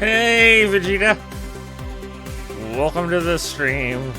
Hey, Vegeta! Welcome to the stream.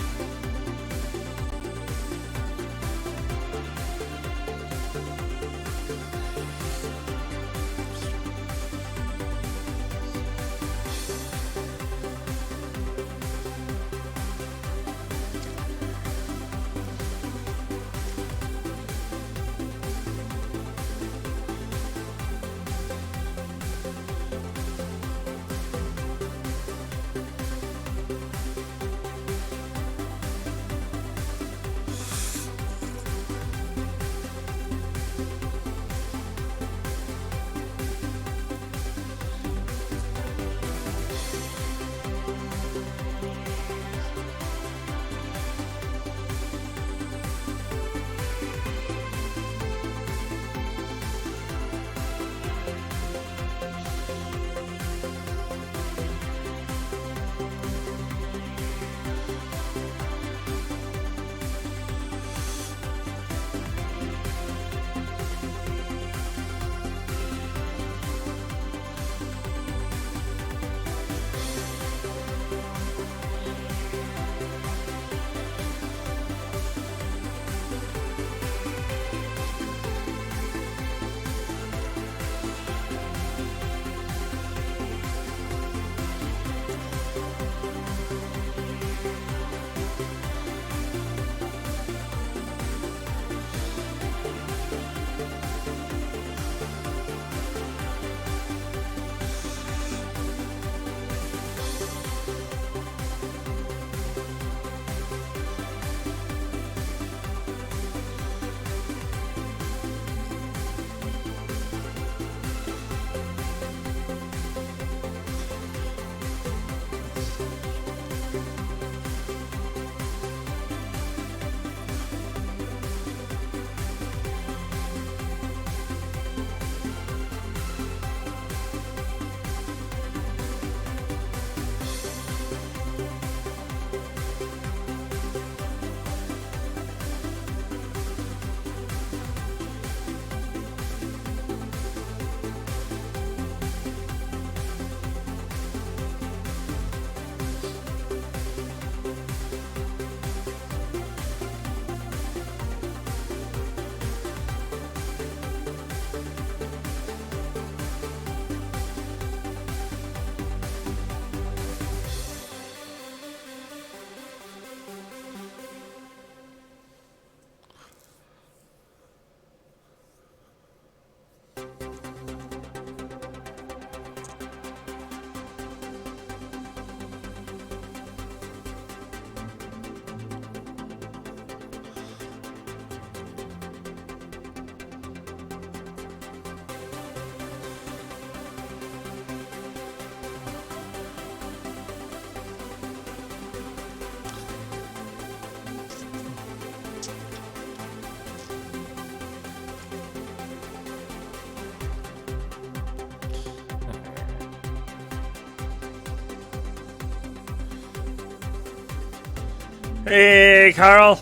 Hey, Carl.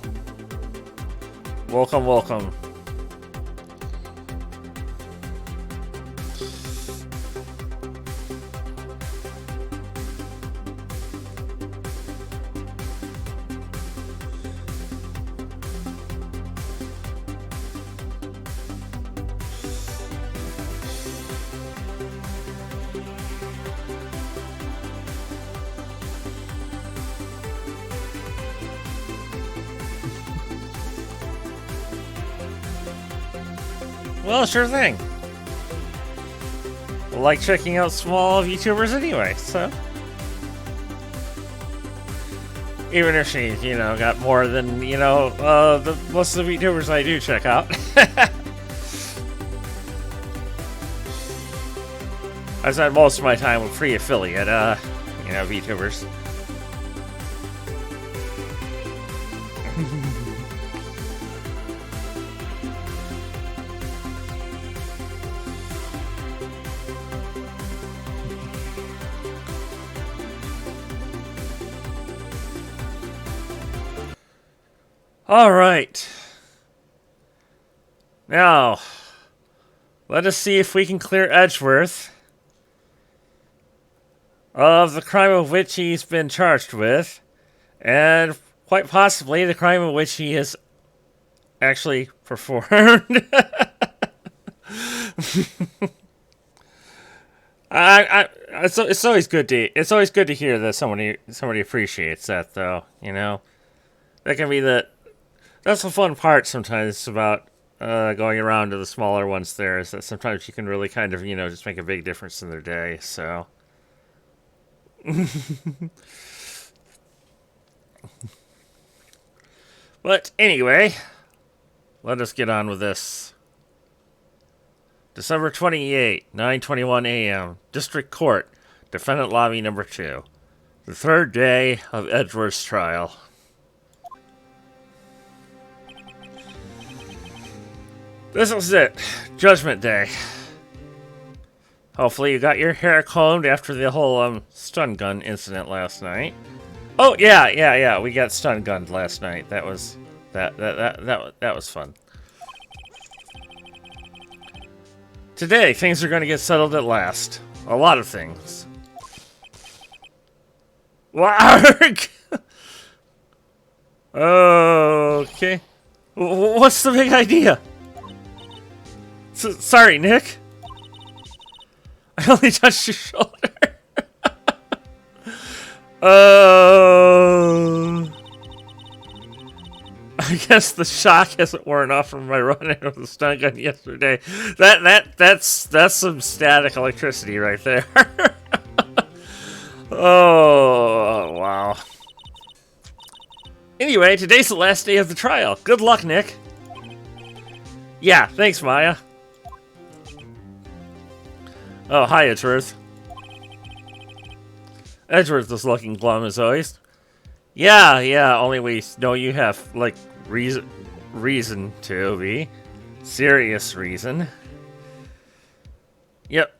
Welcome, welcome. Well, sure thing. I like checking out small VTubers anyway, so. Even if she's, got more than, most of the VTubers I do check out. I spend most of my time with free affiliate, VTubers. All right. Now, let us see if we can clear Edgeworth of the crime of which he's been charged with, and quite possibly the crime of which he has actually performed. It's always good to hear that somebody appreciates that, though. That can be that's the fun part sometimes about going around to the smaller ones. There is that sometimes you can really kind of just make a big difference in their day. So. But anyway, let us get on with this. December 28, 9:21 a.m. District Court, Defendant Lobby Number 2. The third day of Edgeworth's trial. This is it. Judgment Day. Hopefully you got your hair combed after the whole stun gun incident last night. Oh yeah. We got stun gunned last night. That was that was fun. Today things are going to get settled at last. A lot of things. Warg! Okay. What's the big idea? Sorry, Nick. I only touched your shoulder. I guess the shock hasn't worn off from my run-in with the stun gun yesterday. That's some static electricity right there. Oh, wow. Anyway, today's the last day of the trial. Good luck, Nick. Yeah, thanks, Maya. Oh, hi, Edgeworth. Edgeworth is looking glum as always. Yeah, only we know you have, like, reason to be. Serious reason. Yep.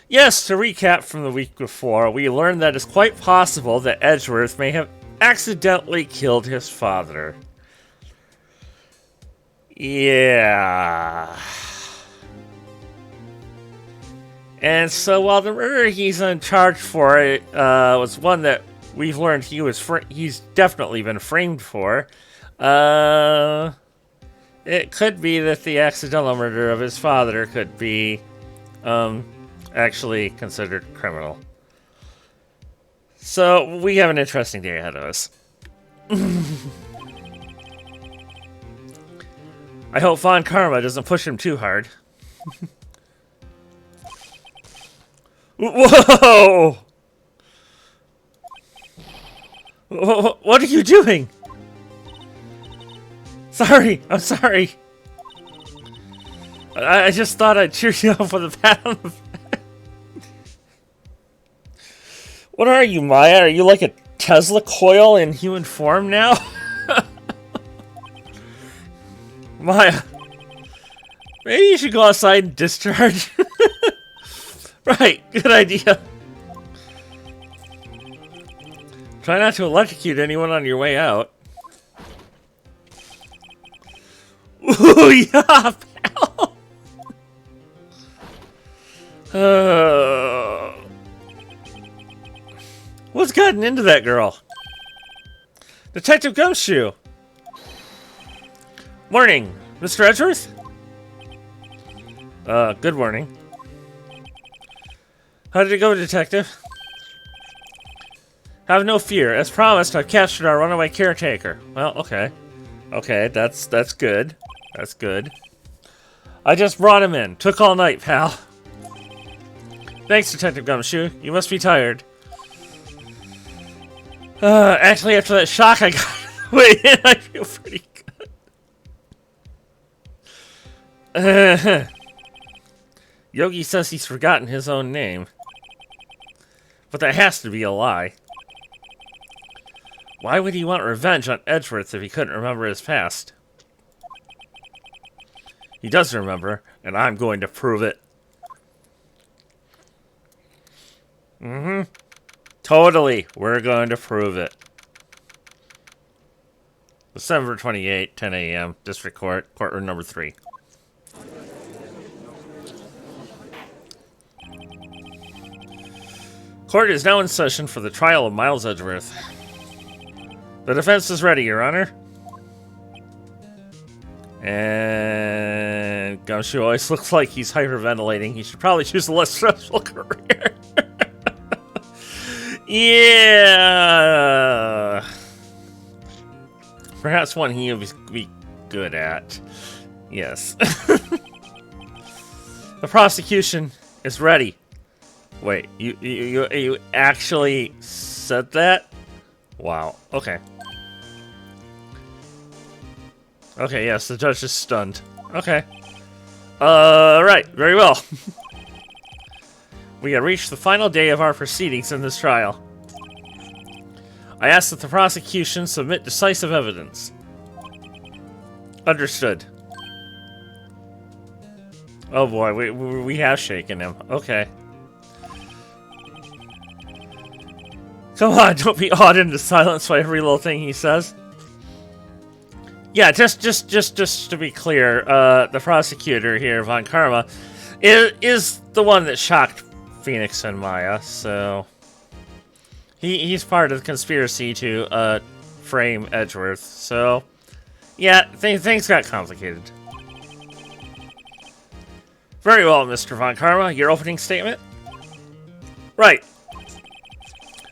Yes, to recap from the week before, we learned that it's quite possible that Edgeworth may have accidentally killed his father. Yeah. And so while the murder he's on charge for was one that we've learned he's definitely been framed for, it could be that the accidental murder of his father could be actually considered criminal. So we have an interesting day ahead of us. I hope Von Karma doesn't push him too hard. Whoa! What are you doing? I'm sorry. I just thought I'd cheer you up with a pat on the back. What are you, Maya? Are you like a Tesla coil in human form now? Maya, maybe you should go outside and discharge. Right, good idea. Try not to electrocute anyone on your way out. Ooh, yeah, pal. What's gotten into that girl? Detective Gumshoe. Morning, Mr. Edgeworth? Good morning. How did it go, Detective? Have no fear. As promised, I've captured our runaway caretaker. Well, okay. Okay, that's good. That's good. I just brought him in. Took all night, pal. Thanks, Detective Gumshoe. You must be tired. Actually, after that shock I got way in, I feel pretty good. Yogi says he's forgotten his own name. But that has to be a lie. Why would he want revenge on Edgeworth if he couldn't remember his past? He does remember, and I'm going to prove it. Totally, we're going to prove it. December 28, 10 a.m., District Court, courtroom number 3. Court is now in session for the trial of Miles Edgeworth. The defense is ready, Your Honor. And Gumshoe always looks like he's hyperventilating. He should probably choose a less stressful career. Yeah. Perhaps one he would be good at. Yes. The prosecution is ready. Wait, you actually said that? Wow. Okay. Okay, yes, the judge is stunned. Okay. Right, very well. We have reached the final day of our proceedings in this trial. I ask that the prosecution submit decisive evidence. Understood. Oh boy, we have shaken him. Okay. Come on, don't be awed into silence by every little thing he says. Yeah, just to be clear, the prosecutor here, Von Karma, is the one that shocked Phoenix and Maya, so he's part of the conspiracy to frame Edgeworth. So yeah, things got complicated. Very well, Mr. Von Karma, your opening statement? Right.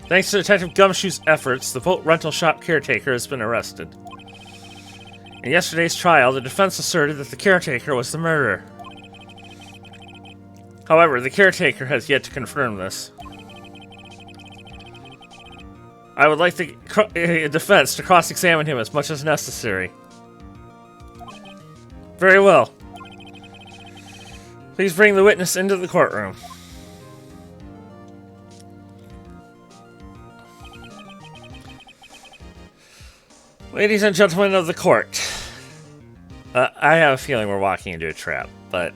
Thanks to Detective Gumshoe's efforts, the boat rental shop caretaker has been arrested. In yesterday's trial, the defense asserted that the caretaker was the murderer. However, the caretaker has yet to confirm this. I would like the defense to cross-examine him as much as necessary. Very well. Please bring the witness into the courtroom. Ladies and gentlemen of the court, I have a feeling we're walking into a trap, but,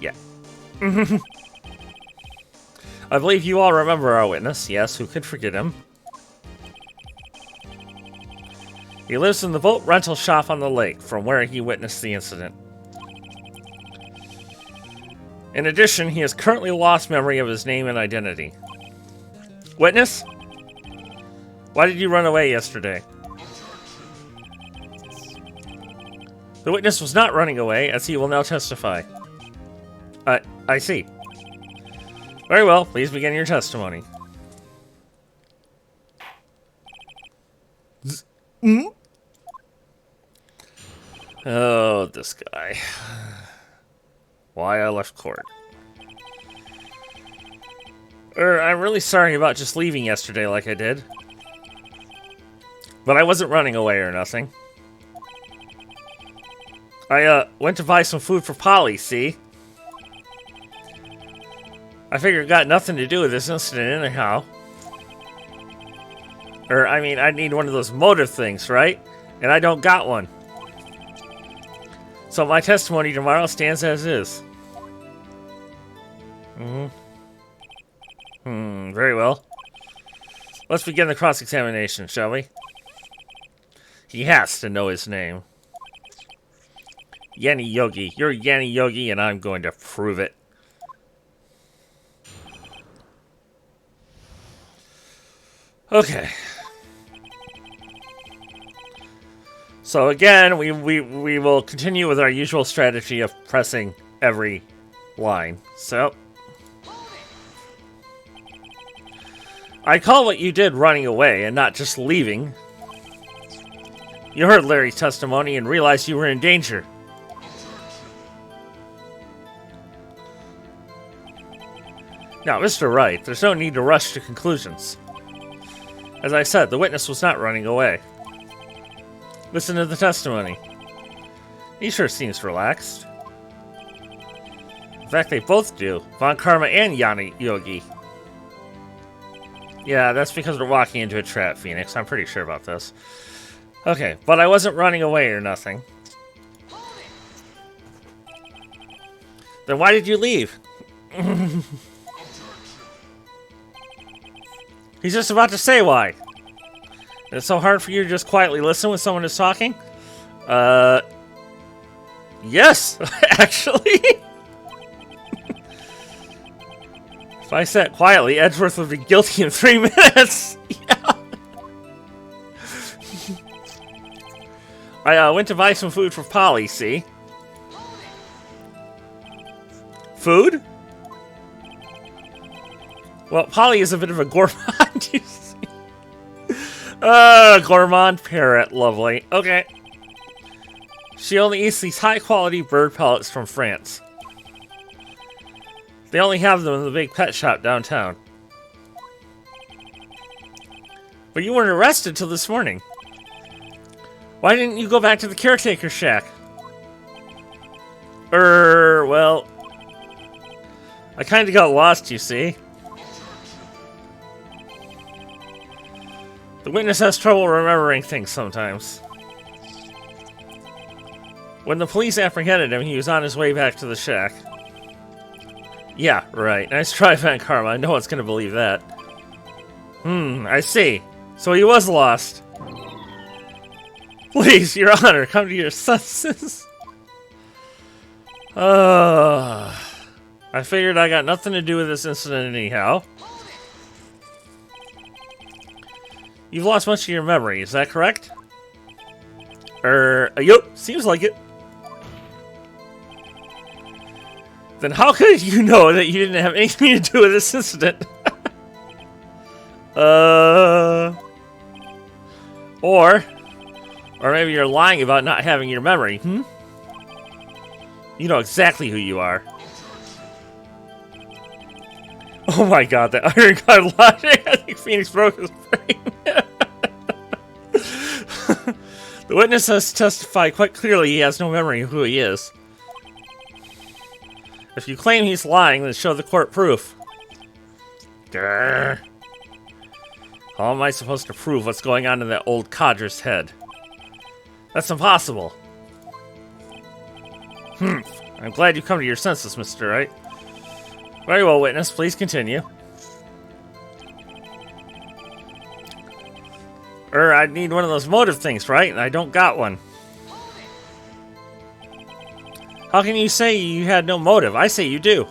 yeah. I believe you all remember our witness. Yes, who could forget him? He lives in the boat rental shop on the lake, from where he witnessed the incident. In addition, he has currently lost memory of his name and identity. Witness? Why did you run away yesterday? The witness was not running away, as he will now testify. I see. Very well, please begin your testimony. Oh, this guy. Why I left court. I'm really sorry about just leaving yesterday like I did. But I wasn't running away or nothing. I, went to buy some food for Polly, see? I figure it got nothing to do with this incident anyhow. I mean, I need one of those motive things, right? And I don't got one. So my testimony tomorrow stands as is. Very well. Let's begin the cross-examination, shall we? He has to know his name. Yanni Yogi. You're Yanni Yogi, and I'm going to prove it. Okay. So again, we will continue with our usual strategy of pressing every line. So I call what you did running away and not just leaving. You heard Larry's testimony and realized you were in danger. Now, Mr. Wright, there's no need to rush to conclusions. As I said, the witness was not running away. Listen to the testimony. He sure seems relaxed. In fact, they both do. Von Karma and Yanni Yogi. Yeah, that's because we're walking into a trap, Phoenix. I'm pretty sure about this. Okay, but I wasn't running away or nothing. Then why did you leave? He's just about to say why. It's so hard for you to just quietly listen when someone is talking? Yes, actually. If I sat quietly, Edgeworth would be guilty in 3 minutes. Yeah. I went to buy some food for Polly, see? Food? Well, Polly is a bit of a gourmand, you see. Gourmand parrot, lovely. Okay. She only eats these high-quality bird pellets from France. They only have them in the big pet shop downtown. But you weren't arrested till this morning. Why didn't you go back to the caretaker shack? Well... I kinda got lost, you see. The witness has trouble remembering things sometimes. When the police apprehended him, he was on his way back to the shack. Yeah, right. Nice try, Van Karma. No one's gonna believe that. I see. So he was lost. Please, Your Honor, come to your senses. I figured I got nothing to do with this incident anyhow. You've lost much of your memory, is that correct? Yup, seems like it. Then how could you know that you didn't have anything to do with this incident? Or maybe you're lying about not having your memory, You know exactly who you are. Oh my god, that Iron God logic! I think Phoenix broke his brain. The witness has testified quite clearly he has no memory of who he is. If you claim he's lying, then show the court proof. Grr. How am I supposed to prove what's going on in that old codger's head? That's impossible. I'm glad you come to your senses, Mr. Wright. Very well, witness. Please continue. I need one of those motive things, right? And I don't got one. How can you say you had no motive? I say you do.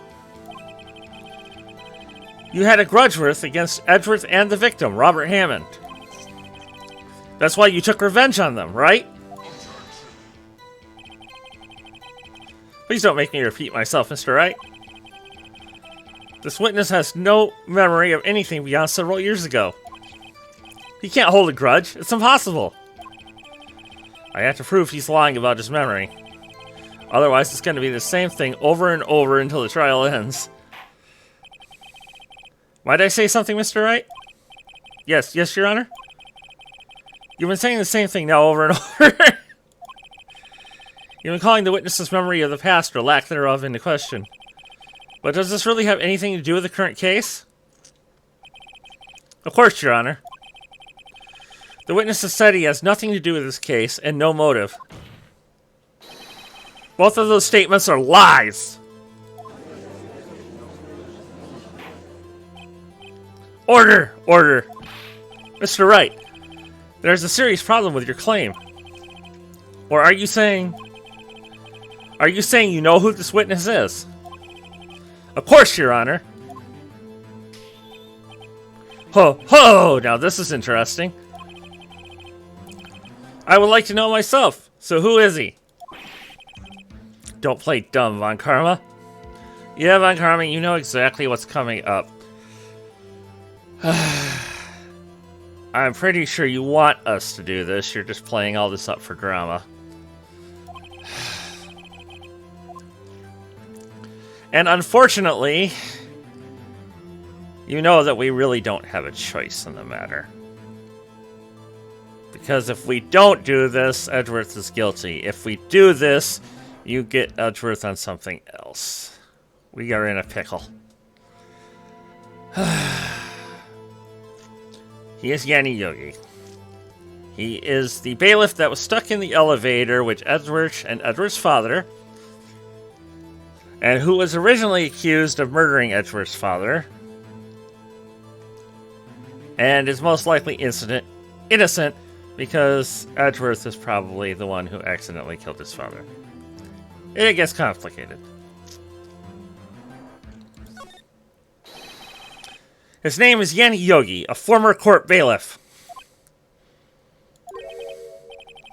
You had a grudge against Edgeworth and the victim, Robert Hammond. That's why you took revenge on them, right? Please don't make me repeat myself, Mr. Wright. This witness has no memory of anything beyond several years ago. He can't hold a grudge. It's impossible. I have to prove he's lying about his memory. Otherwise, it's going to be the same thing over and over until the trial ends. Might I say something, Mr. Wright? Yes, Your Honor? You've been saying the same thing now over and over. You've been calling the witness's memory of the past or lack thereof into question. But does this really have anything to do with the current case? Of course, Your Honor. The witness has said he has nothing to do with this case and no motive. Both of those statements are lies. Order! Order! Mr. Wright, there's a serious problem with your claim. Or are you saying... Are you saying you know who this witness is? Of course, Your Honor. Ho, ho! Now this is interesting. I would like to know myself. So who is he? Don't play dumb, Von Karma. Yeah, Von Karma, you know exactly what's coming up. I'm pretty sure you want us to do this. You're just playing all this up for drama. And unfortunately, you know that we really don't have a choice in the matter. Because if we don't do this, Edgeworth is guilty. If we do this, you get Edgeworth on something else. We are in a pickle. He is Yanni Yogi. He is the bailiff that was stuck in the elevator with Edgeworth and Edgeworth's father, and who was originally accused of murdering Edgeworth's father, and is most likely innocent because Edgeworth is probably the one who accidentally killed his father. It gets complicated. His name is Yanni Yogi, a former court bailiff.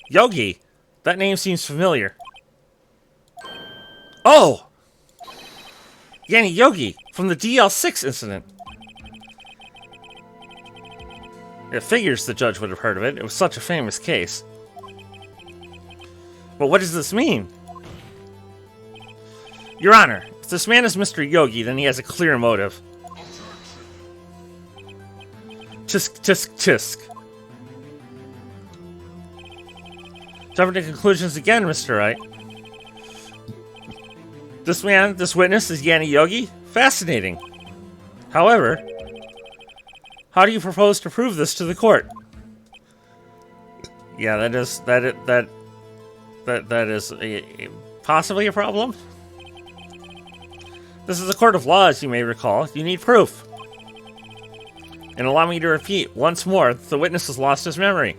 Yogi? That name seems familiar. Oh! Yanni Yogi, from the DL6 incident. It figures the judge would have heard of it. It was such a famous case. But what does this mean? Your Honor, if this man is Mr. Yogi, then he has a clear motive. Tisk, tisk, tisk. Jumping to conclusions again, Mr. Wright. This witness is Yanni Yogi? Fascinating. However, how do you propose to prove this to the court? Yeah, that is possibly a problem. This is a court of law, as you may recall. You need proof. And allow me to repeat once more, the witness has lost his memory.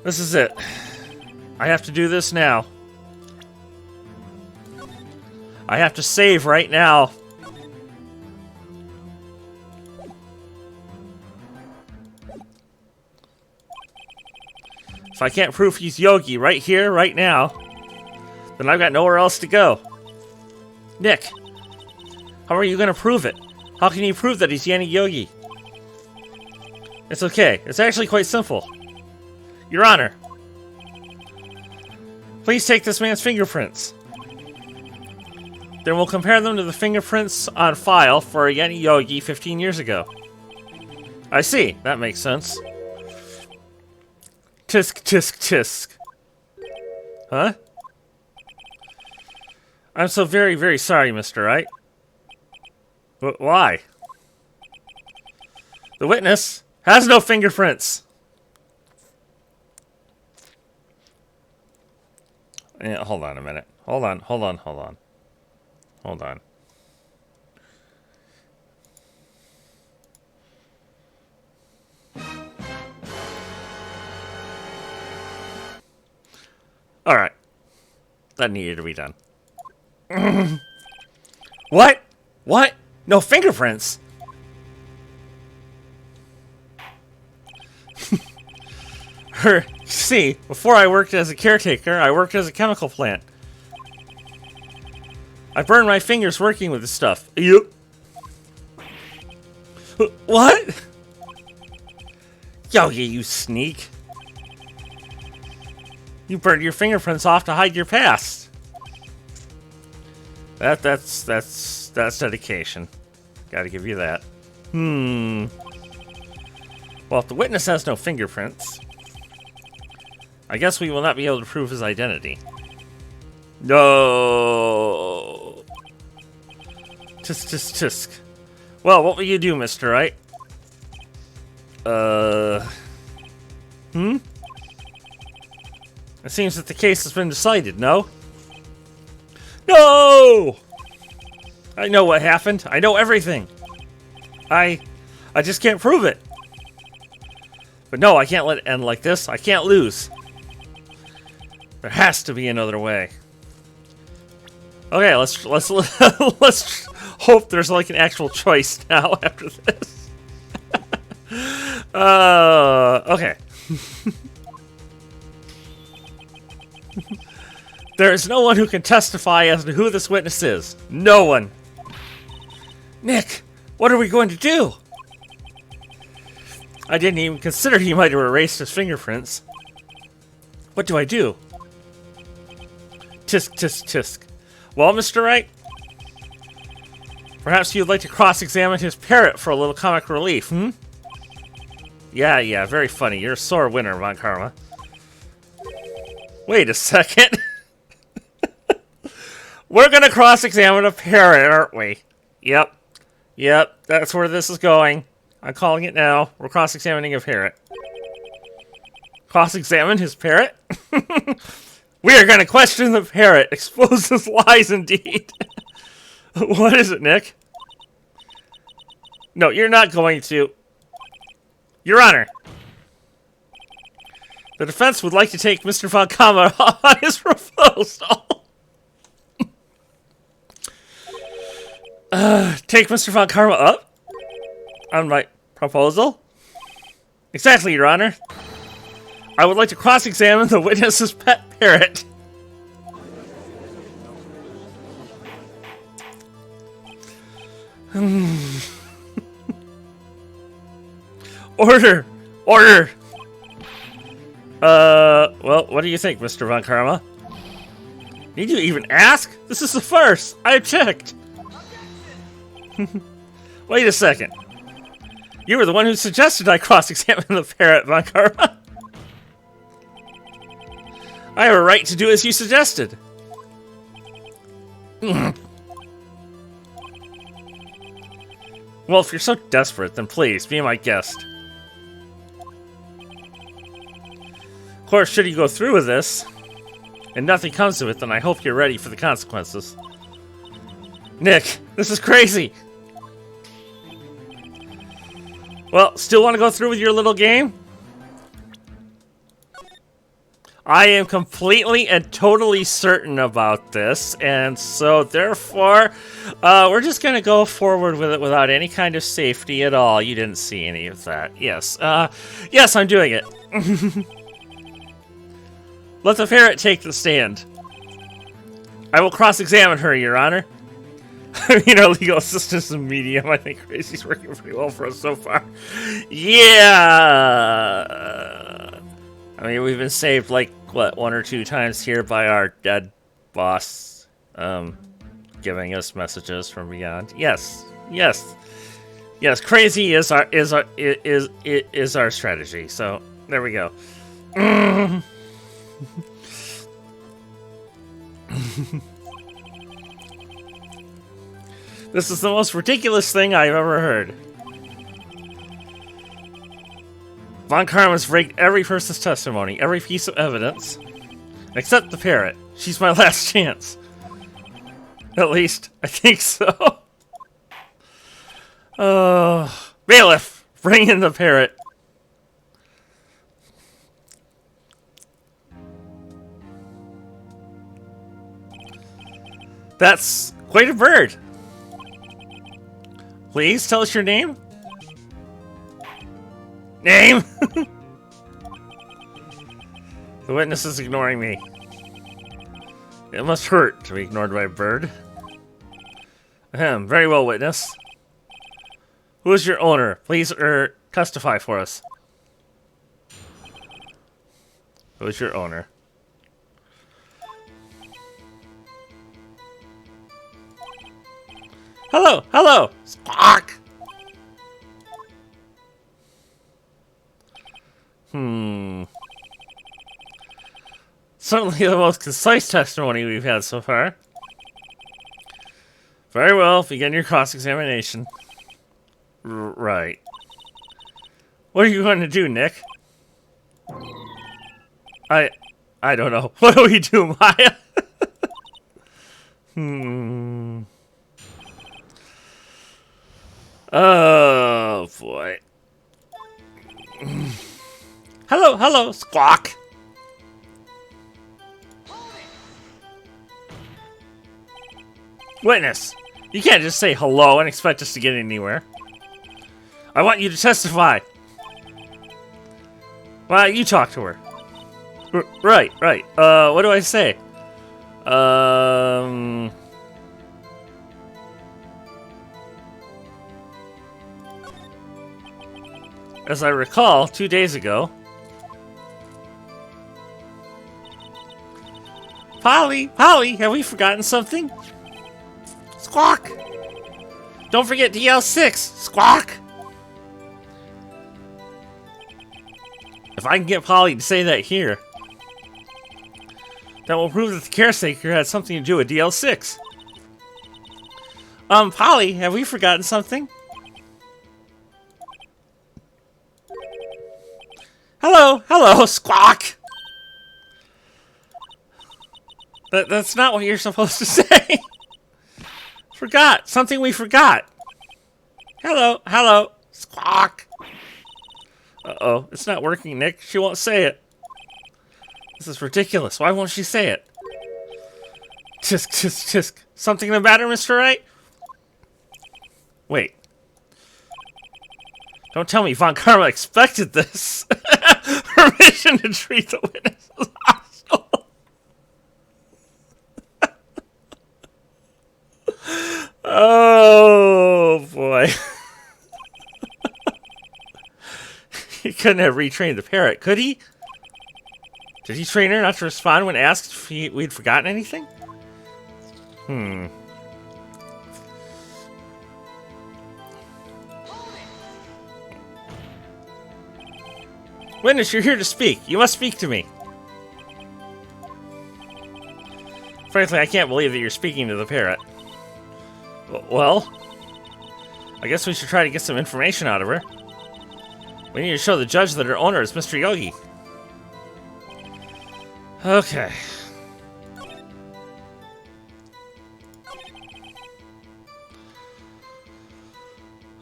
This is it. I have to do this now. I have to save right now. If I can't prove he's Yogi right here, right now, then I've got nowhere else to go. Nick, how are you going to prove it? How can you prove that he's Yanni Yogi? It's okay. It's actually quite simple. Your Honor, please take this man's fingerprints. Then we'll compare them to the fingerprints on file for Yanni Yogi 15 years ago. I see. That makes sense. Tisk, tisk, tisk. Huh? I'm so very, very sorry, Mr. Wright. Why? The witness has no fingerprints. Yeah, hold on a minute. Hold on. Alright. That needed to be done. What? What? No fingerprints? See, before I worked as a caretaker, I worked as a chemical plant. I burned my fingers working with this stuff. Yep. What? Yogi, you sneak. You burned your fingerprints off to hide your past. That's dedication. Gotta give you that. Well, if the witness has no fingerprints, I guess we will not be able to prove his identity. No. Tisk, tisk, tisk. Well, what will you do, Mr. Wright? It seems that the case has been decided, no? No! I know what happened. I know everything. I just can't prove it. But no, I can't let it end like this. I can't lose. There has to be another way. Okay, let's hope there's like an actual choice now after this. Okay. There is no one who can testify as to who this witness is. No one. Nick, what are we going to do? I didn't even consider he might have erased his fingerprints. What do I do? Tisk, tisk, tisk. Well, Mr. Wright, perhaps you'd like to cross-examine his parrot for a little comic relief, hmm? Yeah, very funny. You're a sore winner, Von Karma. Wait a second. We're gonna cross-examine a parrot, aren't we? Yep, that's where this is going. I'm calling it now. We're cross-examining a parrot. Cross-examine his parrot? We are gonna question the parrot. Expose his lies indeed. What is it, Nick? No, you're not going to. Your Honor. The defense would like to take Mr. Von Karma on his proposal. Take Mr. Von Karma up? On my proposal? Exactly, Your Honor. I would like to cross-examine the witness's pet parrot. Order! Order! Well, what do you think, Mr. Von Karma? Need you even ask? This is the first! I checked! Wait a second. You were the one who suggested I cross-examine the parrot, Von Karma. I have a right to do as you suggested. Well, if you're so desperate, then please, be my guest. Of course, should you go through with this, and nothing comes of it, then I hope you're ready for the consequences. Nick, this is crazy! Well, still want to go through with your little game? I am completely and totally certain about this, and so therefore, we're just gonna go forward with it without any kind of safety at all. You didn't see any of that. Yes, yes, I'm doing it. Let the ferret take the stand. I will cross-examine her, Your Honor. I mean, our legal assistance in medium. I think Crazy's working pretty well for us so far. Yeah! I mean, we've been saved, like, what, 1 or 2 times here by our dead boss, giving us messages from beyond. Yes. Crazy is our strategy. So there we go. This is the most ridiculous thing I've ever heard. Von Karma's rigged every person's testimony, every piece of evidence, except the parrot. She's my last chance. At least, I think so. Bailiff, bring in the parrot. That's quite a bird. Please tell us your name. Name? The witness is ignoring me. It must hurt to be ignored by a bird. Ahem, very well, witness. Who is your owner? Please, testify for us. Who is your owner? Hello! Squawk! Certainly the most concise testimony we've had so far. Very well, begin your cross-examination. Right. What are you going to do, Nick? I don't know. What do we do, Maya? Oh, boy. Hello, squawk. Witness, you can't just say hello and expect us to get anywhere. I want you to testify. Why don't you talk to her? Right. What do I say? As I recall, 2 days ago... Polly, have we forgotten something? Squawk! Don't forget DL6! Squawk! If I can get Polly to say that here, that will prove that the caretaker had something to do with DL6. Polly, have we forgotten something? Hello, squawk! That's not what you're supposed to say. Forgot. Something we forgot. Hello, squawk. Uh-oh, it's not working, Nick. She won't say it. This is ridiculous. Why won't she say it? Tisk. Something the matter, Mr. Wright? Wait. Don't tell me Von Karma expected this. Permission to treat the witness as hostile. Oh, boy. He couldn't have retrained the parrot, could he? Did he train her not to respond when asked if we'd forgotten anything? Witness, you're here to speak. You must speak to me. Frankly, I can't believe that you're speaking to the parrot. Well, I guess we should try to get some information out of her. We need to show the judge that her owner is Mr. Yogi. Okay.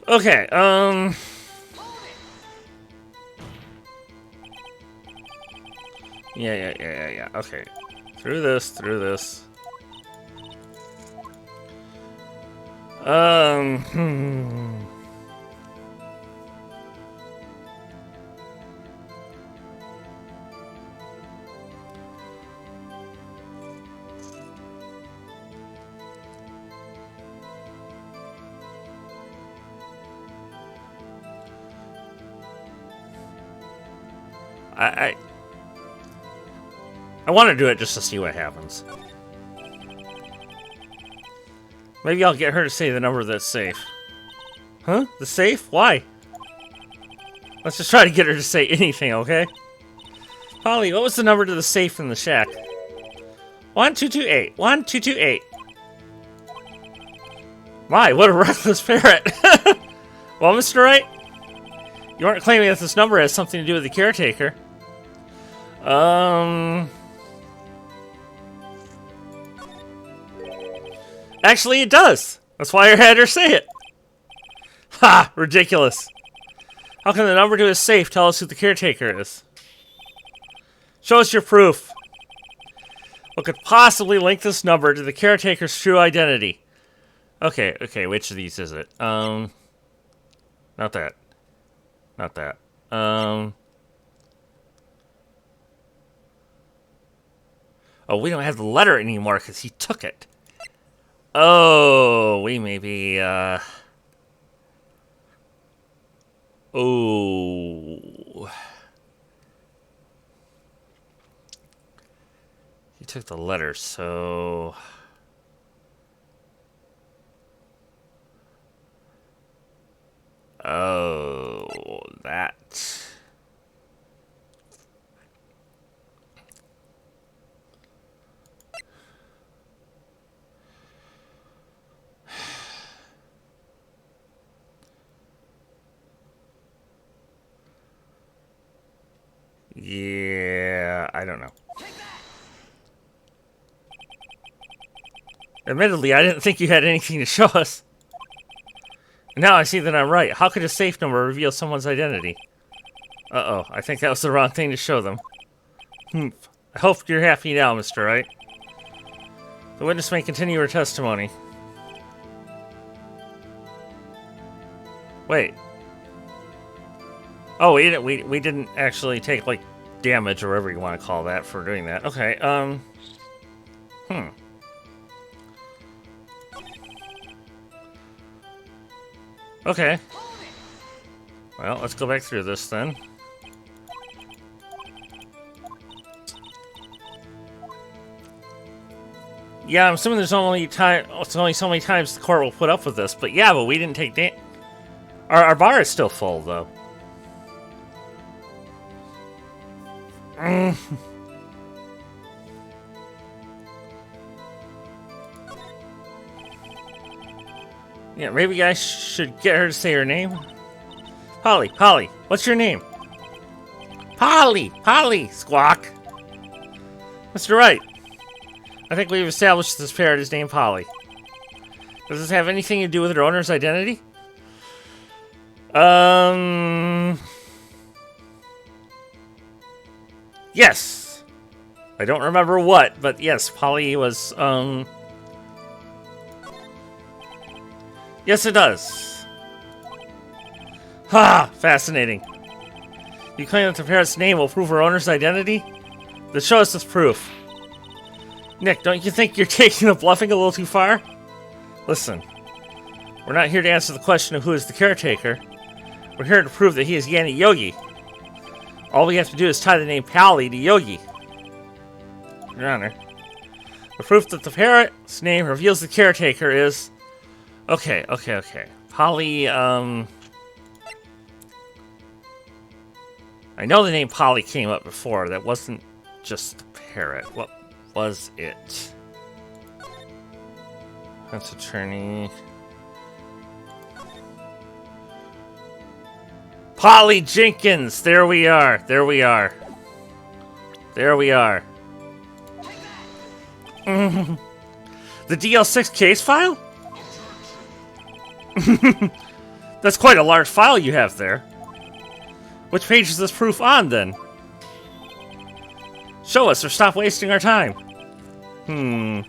Okay, Yeah. Okay. Through this. I want to do it just to see what happens. Maybe I'll get her to say the number that's safe. Huh? The safe? Why? Let's just try to get her to say anything, okay? Polly, what was the number to the safe in the shack? 1228. 1228. My, what a reckless parrot. Well, Mr. Wright, you aren't claiming that this number has something to do with the caretaker. Actually, it does. That's why I had her say it. Ha! Ridiculous. How can the number to his safe tell us who the caretaker is? Show us your proof. What could possibly link this number to the caretaker's true identity? Okay, which of these is it? Not that. Oh, we don't have the letter anymore because he took it. Oh, we may be, Oh. He took the letter, so... Oh, that... Yeah, I don't know. Admittedly, I didn't think you had anything to show us. Now I see that I'm right. How could a safe number reveal someone's identity? Uh-oh, I think that was the wrong thing to show them. I hope you're happy now, Mr. Wright. The witness may continue her testimony. Wait. Oh, we didn't actually take, like, damage or whatever you want to call that for doing that. Okay, Okay. Well, let's go back through this then. Yeah, I'm assuming there's only so many times the court will put up with this, but yeah, but we didn't take our bar is still full though. Yeah, maybe I should get her to say her name. Polly, what's your name? Polly, squawk. Mr. Wright, I think we've established this parrot is named Polly. Does this have anything to do with her owner's identity? Yes. I don't remember what, but yes, Polly was, Yes, it does. Ha! Fascinating. You claim that the parrot's name will prove her owner's identity? Then show us this proof. Nick, don't you think you're taking the bluffing a little too far? Listen, we're not here to answer the question of who is the caretaker. We're here to prove that he is Yanni Yogi. All we have to do is tie the name Pally to Yogi. Your Honor, the proof that the parrot's name reveals the caretaker is... Okay. Polly, I know the name Polly came up before. That wasn't just the parrot. What was it? That's attorney. Polly Jenkins! There we are. The DL6 case file? That's quite a large file you have there. Which page is this proof on, then? Show us, or stop wasting our time. Very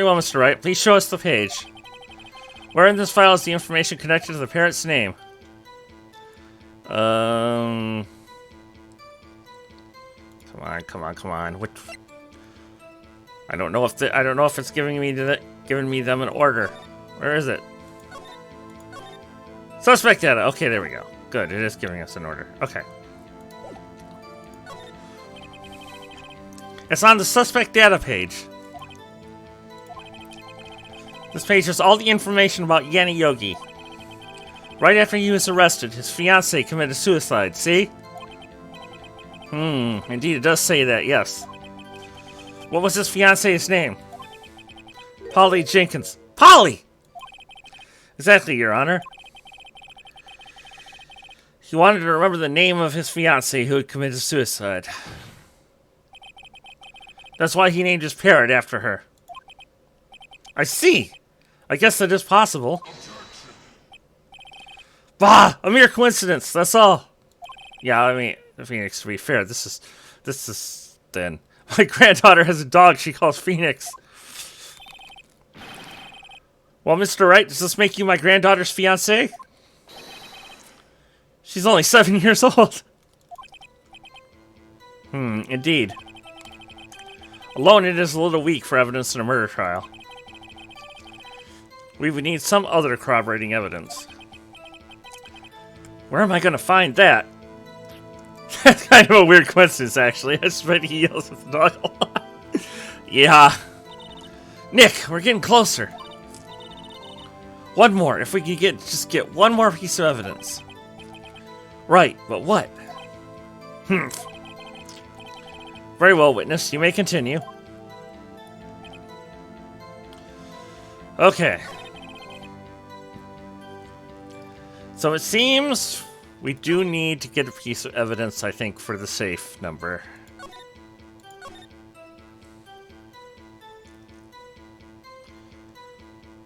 well, Mr. Wright. Please show us the page. Where in this file is the information connected to the parrot's name? Come on. Which... I don't know if it's giving me them an order. Where is it? Suspect data. Okay, there we go. Good, it is giving us an order. Okay. It's on the suspect data page. This page has all the information about Yanni Yogi. Right after he was arrested, his fiancée committed suicide, see? Indeed it does say that, yes. What was his fiancée's name? Polly Jenkins. Polly! Exactly, Your Honor. He wanted to remember the name of his fiancée who had committed suicide. That's why he named his parrot after her. I see! I guess that is possible. Bah! A mere coincidence, that's all! Yeah, I mean, Phoenix, to be fair, this is, then. My granddaughter has a dog she calls Phoenix. Well, Mr. Wright, does this make you my granddaughter's fiancé? She's only 7 years old. Indeed. Alone, it is a little weak for evidence in a murder trial. We would need some other corroborating evidence. Where am I going to find that? That's kind of a weird coincidence, actually. I bet he yells at the dog a lot. Yeah. Nick, we're getting closer. One more. If we could just get one more piece of evidence. Right, but what? Very well, witness. You may continue. Okay. So it seems we do need to get a piece of evidence, I think, for the safe number.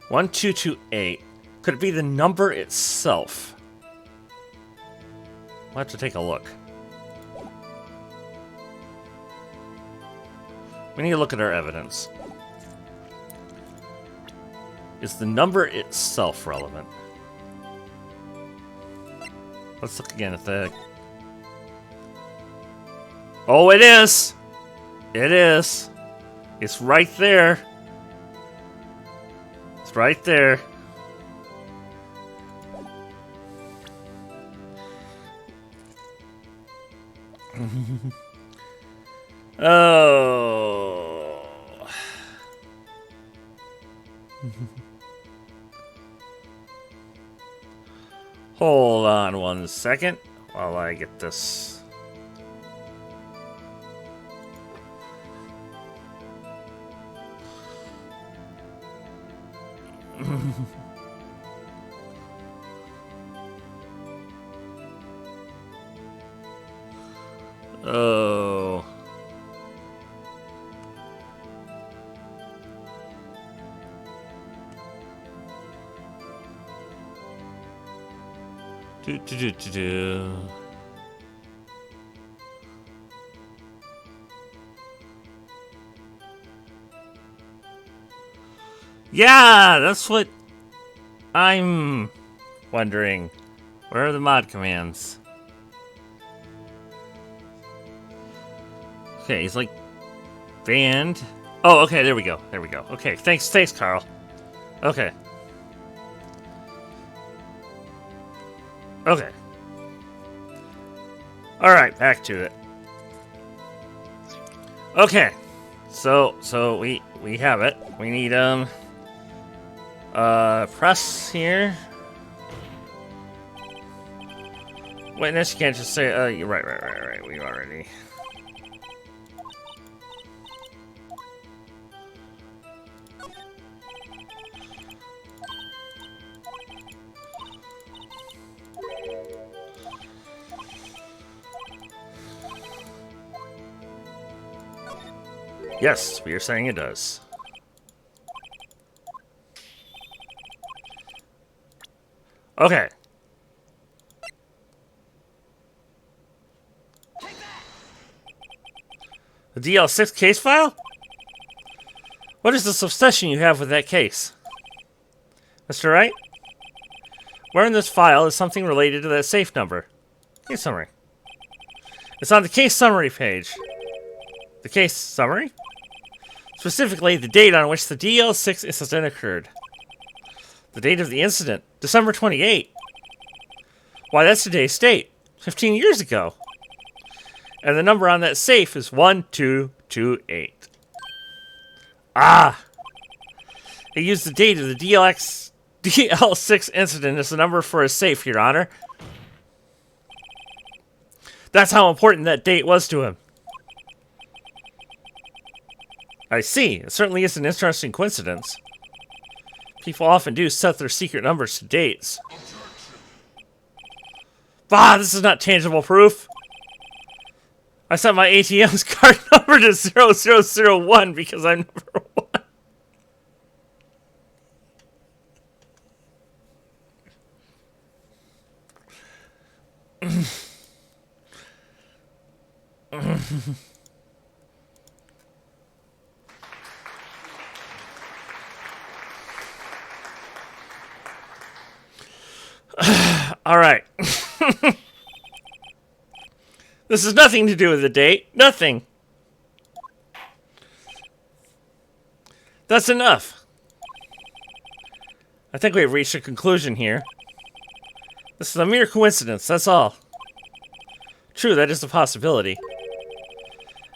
One, 2, 2, 8. Could it be the number itself? We'll have to take a look. We need to look at our evidence. Is the number itself relevant? Let's look again at the... Oh, it is! It is! It's right there. It's right there. Oh. Hold on 1 second while I get this. Oh. Do. Yeah, that's what I'm wondering. Where are the mod commands? Okay, he's like banned. Oh, okay, there we go. There we go. Okay, thanks, Carl. Okay. Okay. Alright, back to it. Okay. So we have it. We need press here. Witness, you can't just say you're right. We already. Yes, we are saying it does. Okay. The DL6 case file? What is this obsession you have with that case? Mr. Wright? Where in this file is something related to that safe number? Case summary. It's on the case summary page. The case summary? Specifically, the date on which the DL6 incident occurred. The date of the incident, December 28. Why, that's today's date, 15 years ago. And the number on that safe is 1228. Ah! It used the date of the DL6 incident as the number for a safe, Your Honor. That's how important that date was to him. I see. It certainly is an interesting coincidence. People often do set their secret numbers to dates. Bah, this is not tangible proof. I set my ATM's card number to 0001 because I'm number one. All right. This has nothing to do with the date. Nothing. That's enough. I think we've reached a conclusion here. This is a mere coincidence, that's all. True, that is a possibility.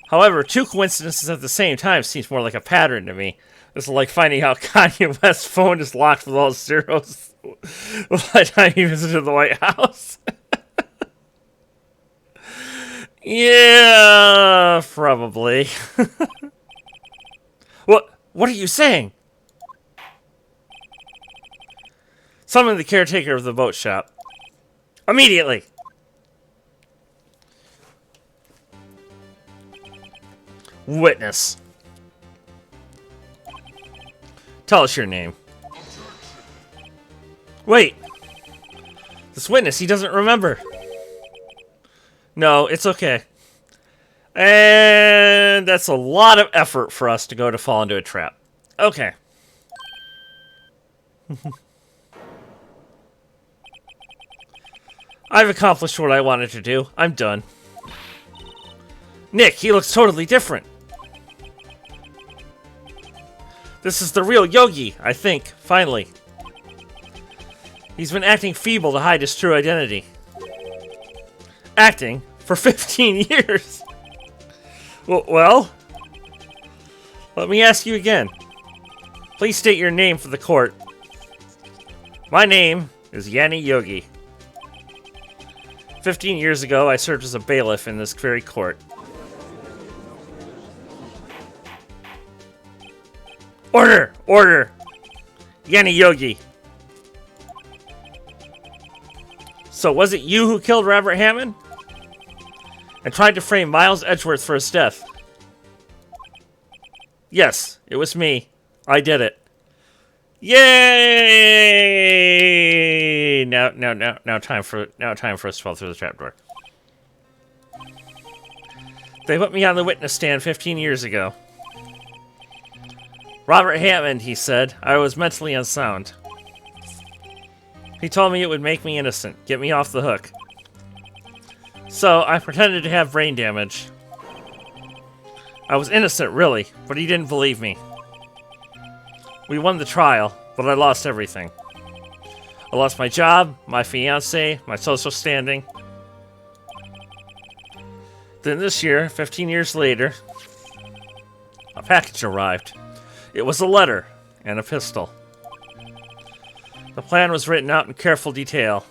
However, two coincidences at the same time seems more like a pattern to me. This is like finding out Kanye West's phone is locked with all zeros by the time he visited the White House. Yeah, probably. What are you saying? Summon the caretaker of the boat shop. Immediately. Witness. Tell us your name. Wait. This witness, he doesn't remember. No, it's okay. And that's a lot of effort for us to go to fall into a trap. Okay. I've accomplished what I wanted to do. I'm done. Nick, he looks totally different. This is the real Yogi, I think, finally. He's been acting feeble to hide his true identity. Acting for 15 years. Well, let me ask you again. Please state your name for the court. My name is Yanni Yogi. 15 years ago, I served as a bailiff in this very court. Order! Order! Yanni Yogi. So was it you who killed Robert Hammond? And tried to frame Miles Edgeworth for his death? Yes, it was me. I did it. Yay! Now time for us to fall through the trapdoor. They put me on the witness stand 15 years ago. Robert Hammond, he said, I was mentally unsound. He told me it would make me innocent, get me off the hook. So I pretended to have brain damage. I was innocent, really, but he didn't believe me. We won the trial, but I lost everything. I lost my job, my fiancé, my social standing. Then this year, 15 years later, a package arrived. It was a letter and a pistol. The plan was written out in careful detail.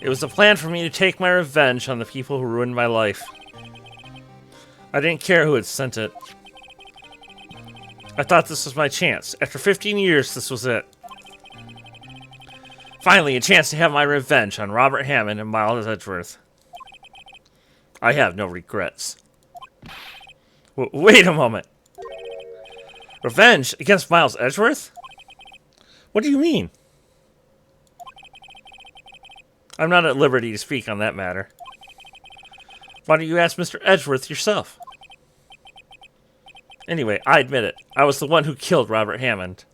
It was a plan for me to take my revenge on the people who ruined my life. I didn't care who had sent it. I thought this was my chance. After 15 years, this was it. Finally, a chance to have my revenge on Robert Hammond and Miles Edgeworth. I have no regrets. Wait a moment. Revenge against Miles Edgeworth? What do you mean? I'm not at liberty to speak on that matter. Why don't you ask Mr. Edgeworth yourself? Anyway, I admit it. I was the one who killed Robert Hammond.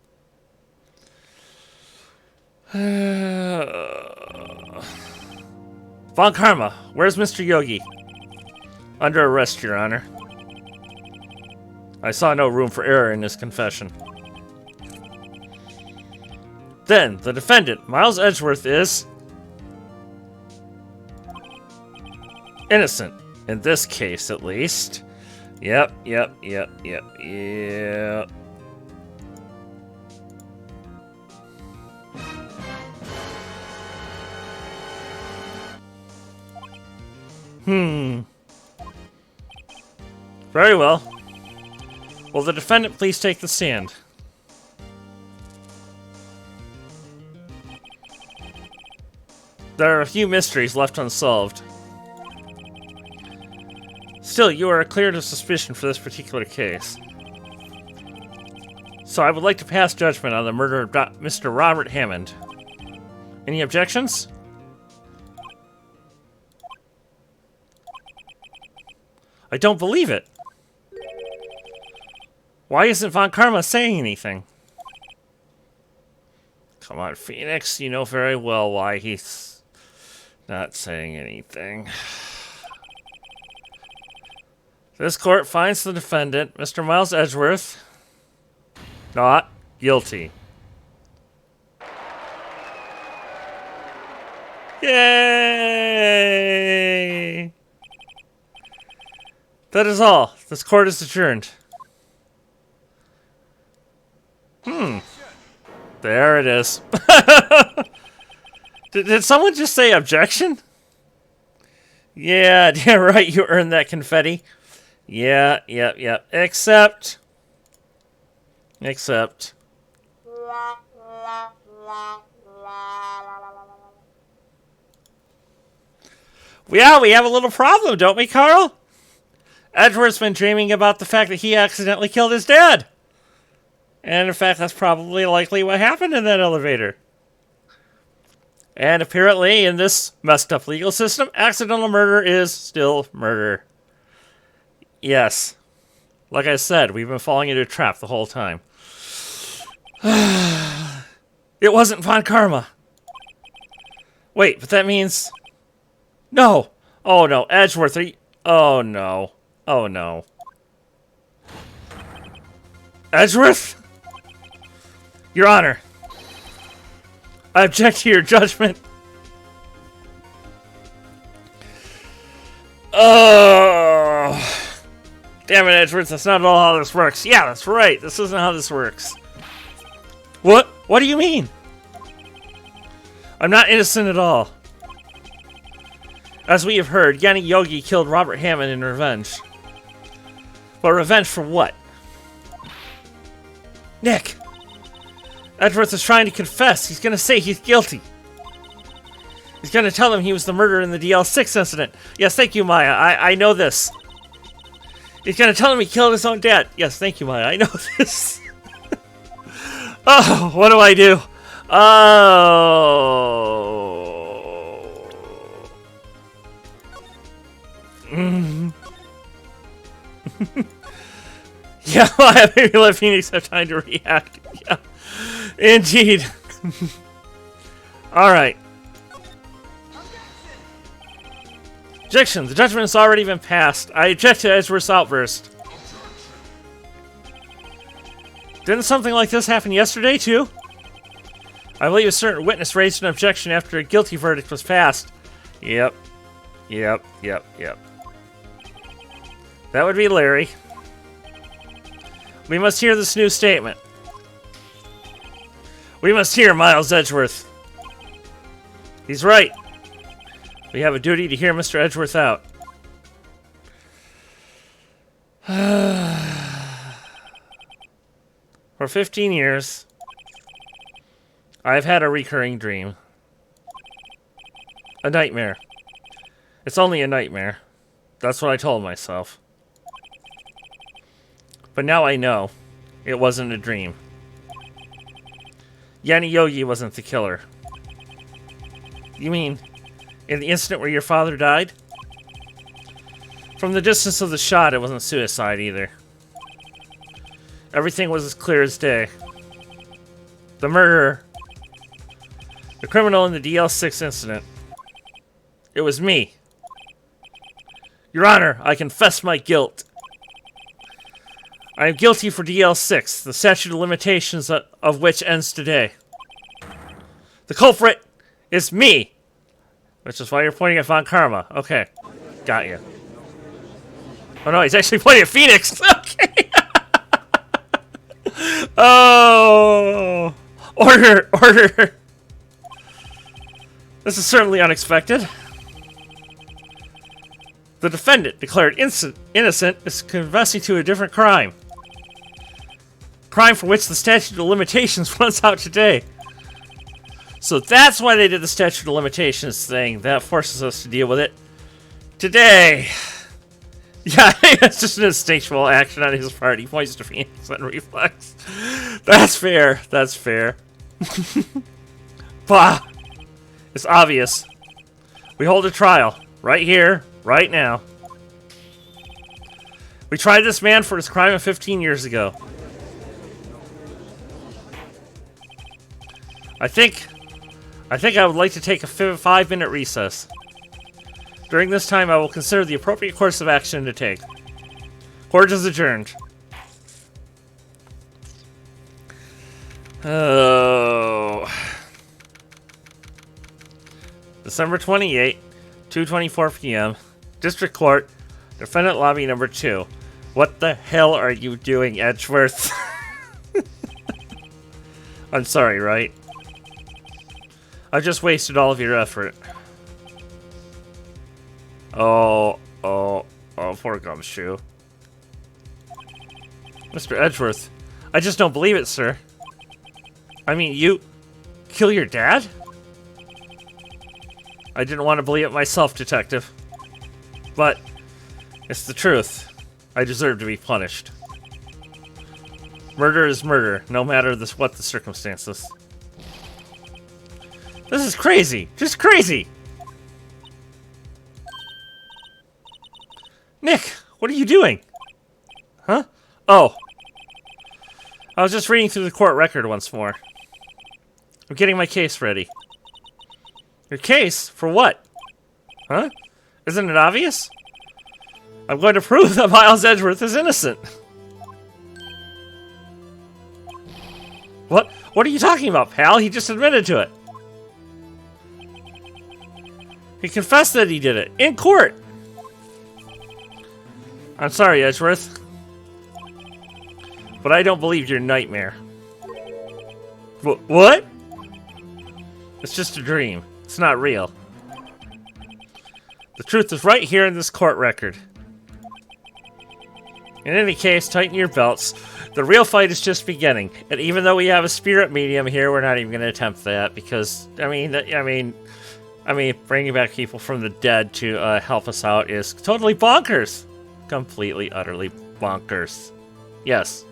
Von Karma, where's Mr. Yogi? Under arrest, Your Honor. I saw no room for error in his confession. Then, the defendant, Miles Edgeworth, is... innocent. In this case, at least. Yep. Very well. Will the defendant please take the stand? There are a few mysteries left unsolved. Still, you are cleared of suspicion for this particular case. So I would like to pass judgment on the murder of Mr. Robert Hammond. Any objections? I don't believe it. Why isn't Von Karma saying anything? Come on, Phoenix. You know very well why he's not saying anything. This court finds the defendant, Mr. Miles Edgeworth, not guilty. Yay! That is all. This court is adjourned. There it is. Did someone just say objection? Yeah, right, you earned that confetti. Yeah. Except. Yeah, we have a little problem, don't we, Carl? Edward's been dreaming about the fact that he accidentally killed his dad. And in fact, that's probably likely what happened in that elevator. And apparently, in this messed up legal system, accidental murder is still murder. Yes. Like I said, we've been falling into a trap the whole time. It wasn't Von Karma. Wait, but that means... No! Oh no, Edgeworth, are you... Oh no. Oh no. Edgeworth? Your Honor. I object to your judgment. Oh... Damn it, Edgeworth, that's not at all how this works. Yeah, that's right, this isn't how this works. What? What do you mean? I'm not innocent at all. As we have heard, Yanni Yogi killed Robert Hammond in revenge. But revenge for what? Nick! Edgeworth is trying to confess. He's gonna say he's guilty. He's gonna tell them he was the murderer in the DL6 incident. Yes, thank you, Maya. I know this. He's gonna tell him he killed his own dad. Yes, thank you, Maya. I know this. Oh, what do I do? Oh. Yeah, Maya, maybe let Phoenix have time to react. Yeah, indeed. Alright. Objection! The judgment has already been passed. I object to Edgeworth's outburst. Didn't something like this happen yesterday, too? I believe a certain witness raised an objection after a guilty verdict was passed. Yep. Yep. That would be Larry. We must hear this new statement. We must hear Miles Edgeworth. He's right. We have a duty to hear Mr. Edgeworth out. For 15 years, I've had a recurring dream. A nightmare. It's only a nightmare. That's what I told myself. But now I know it wasn't a dream. Yanni Yogi wasn't the killer. You mean, in the incident where your father died? From the distance of the shot, it wasn't suicide either. Everything was as clear as day. The murderer. The criminal in the DL6 incident. It was me. Your Honor, I confess my guilt. I am guilty for DL6, the statute of limitations of which ends today. The culprit is me! Which is why you're pointing at Von Karma. Okay. Got you. Oh no, he's actually pointing at Phoenix! Okay! Oh! Order! Order! This is certainly unexpected. The defendant, declared innocent, is confessing to a different crime. Crime for which the statute of limitations runs out today. So that's why they did the statute of limitations thing. That forces us to deal with it today. Yeah, it's just an instinctual action on his part. He points to Phoenix and reflex. That's fair. That's fair. Bah! It's obvious. We hold a trial. Right here. Right now. We tried this man for his crime of 15 years ago. I think I would like to take a 5-minute recess. During this time, I will consider the appropriate course of action to take. Court is adjourned. Oh. December 28, 2:24 p.m. District Court, Defendant Lobby number 2. What the hell are you doing, Edgeworth? I'm sorry, right? I just wasted all of your effort. Oh, poor Gumshoe. Mr. Edgeworth, I just don't believe it, sir. I mean, you kill your dad? I didn't want to believe it myself, Detective. But it's the truth. I deserve to be punished. Murder is murder, no matter what the circumstances. This is crazy. Just crazy. Nick, what are you doing? Huh? Oh. I was just reading through the court record once more. I'm getting my case ready. Your case? For what? Huh? Isn't it obvious? I'm going to prove that Miles Edgeworth is innocent. What? What are you talking about, pal? He just admitted to it. He confessed that he did it. In court. I'm sorry, Edgeworth. But I don't believe your nightmare. What? It's just a dream. It's not real. The truth is right here in this court record. In any case, tighten your belts. The real fight is just beginning. And even though we have a spirit medium here, we're not even going to attempt that because, I mean, bringing back people from the dead to help us out is totally bonkers. Completely, utterly bonkers. Yes.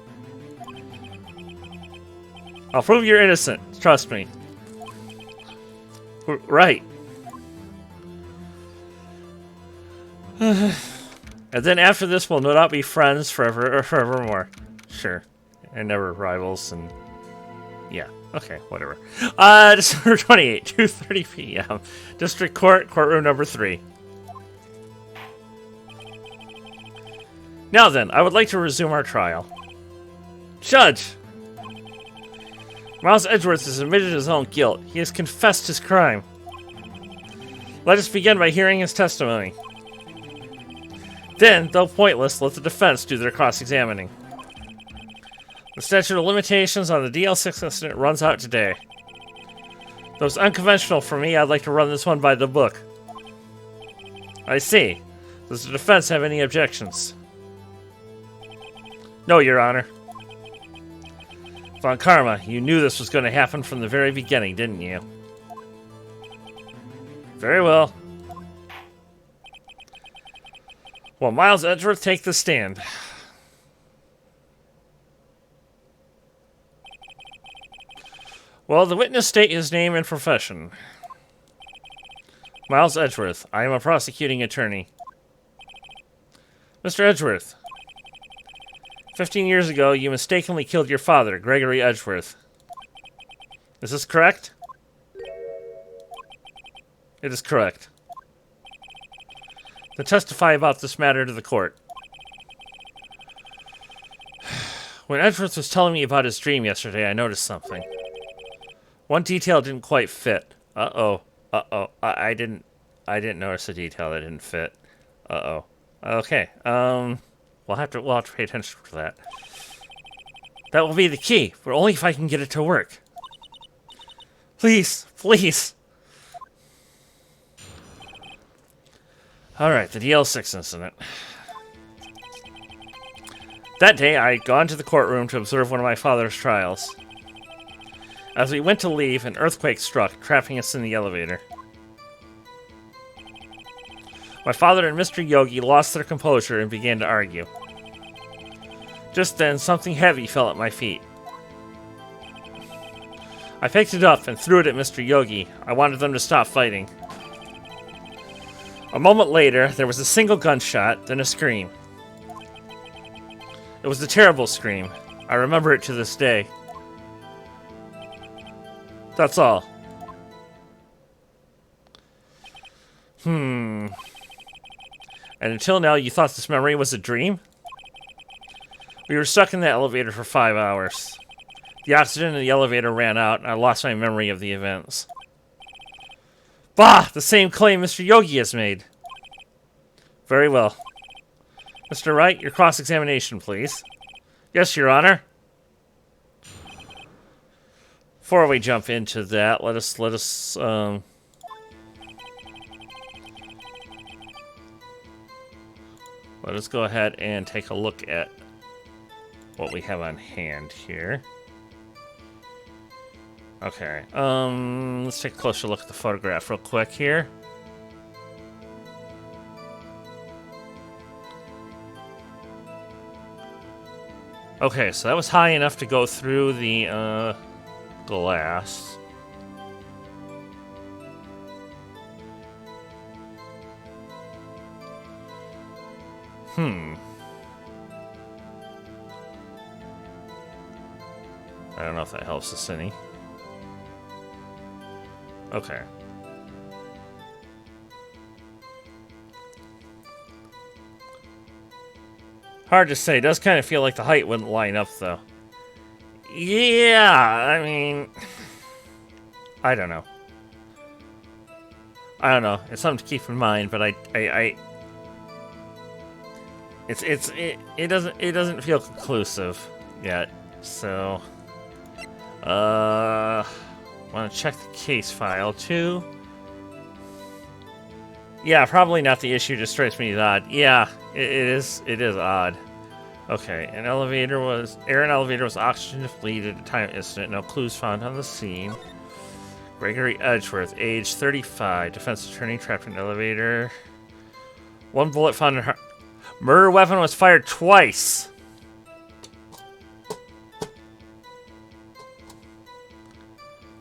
I'll prove you're innocent. Trust me. Right. And then after this, we'll no doubt be friends forever or forevermore. Sure. And never rivals and... yeah. Okay, whatever. December 28, 2:30 p.m. District Court, courtroom number 3. Now then, I would like to resume our trial. Judge! Miles Edgeworth has admitted his own guilt. He has confessed his crime. Let us begin by hearing his testimony. Then, though pointless, let the defense do their cross-examining. The statute of limitations on the DL6 incident runs out today. Though it's unconventional for me, I'd like to run this one by the book. I see. Does the defense have any objections? No, Your Honor. Von Karma, you knew this was going to happen from the very beginning, didn't you? Very well. Well, Miles Edgeworth, take the stand. Well, the witness state his name and profession. Miles Edgeworth, I am a prosecuting attorney. Mr. Edgeworth, 15 years ago, you mistakenly killed your father, Gregory Edgeworth. Is this correct? It is correct. To testify about this matter to the court. When Edgeworth was telling me about his dream yesterday, I noticed something. One detail didn't quite fit. Uh-oh. Uh-oh. I didn't notice a detail that didn't fit. Uh-oh. Okay. We'll have to pay attention to that. That will be the key, but only if I can get it to work. Please, please. Alright, the DL6 incident. That day, I had gone to the courtroom to observe one of my father's trials. As we went to leave, an earthquake struck, trapping us in the elevator. My father and Mr. Yogi lost their composure and began to argue. Just then, something heavy fell at my feet. I picked it up and threw it at Mr. Yogi. I wanted them to stop fighting. A moment later, there was a single gunshot, then a scream. It was a terrible scream. I remember it to this day. That's all. And until now, you thought this memory was a dream? We were stuck in the elevator for 5 hours. The oxygen in the elevator ran out, and I lost my memory of the events. Bah! The same claim Mr. Yogi has made. Very well. Mr. Wright, your cross-examination, please. Yes, Your Honor. Before we jump into that, let us go ahead and take a look at what we have on hand here. Okay, let's take a closer look at the photograph real quick here. Okay, so that was high enough to go through the glass. I don't know if that helps us any. Okay. Hard to say. It does kind of feel like the height wouldn't line up, though. Yeah, I mean... I don't know. I don't know. It's something to keep in mind, but it doesn't feel conclusive yet. So, want to check the case file too. Yeah, probably not the issue. Just strikes me as odd. Yeah, it is odd. Okay, air elevator was oxygen depleted at the time of incident. No clues found on the scene. Gregory Edgeworth, age 35, defense attorney, trapped in an elevator. One bullet found in her murder weapon was fired twice.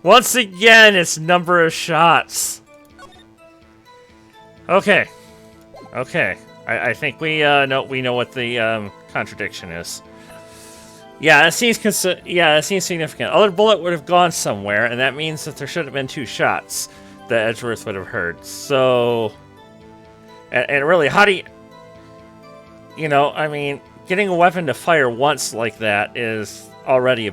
Once again, it's number of shots. Okay. Okay. I think we know what the contradiction is. Yeah, it seems significant. Other bullet would have gone somewhere, and that means that there should have been 2 shots that Edgeworth would have heard. So, and really, how do you know? I mean, getting a weapon to fire once like that is already,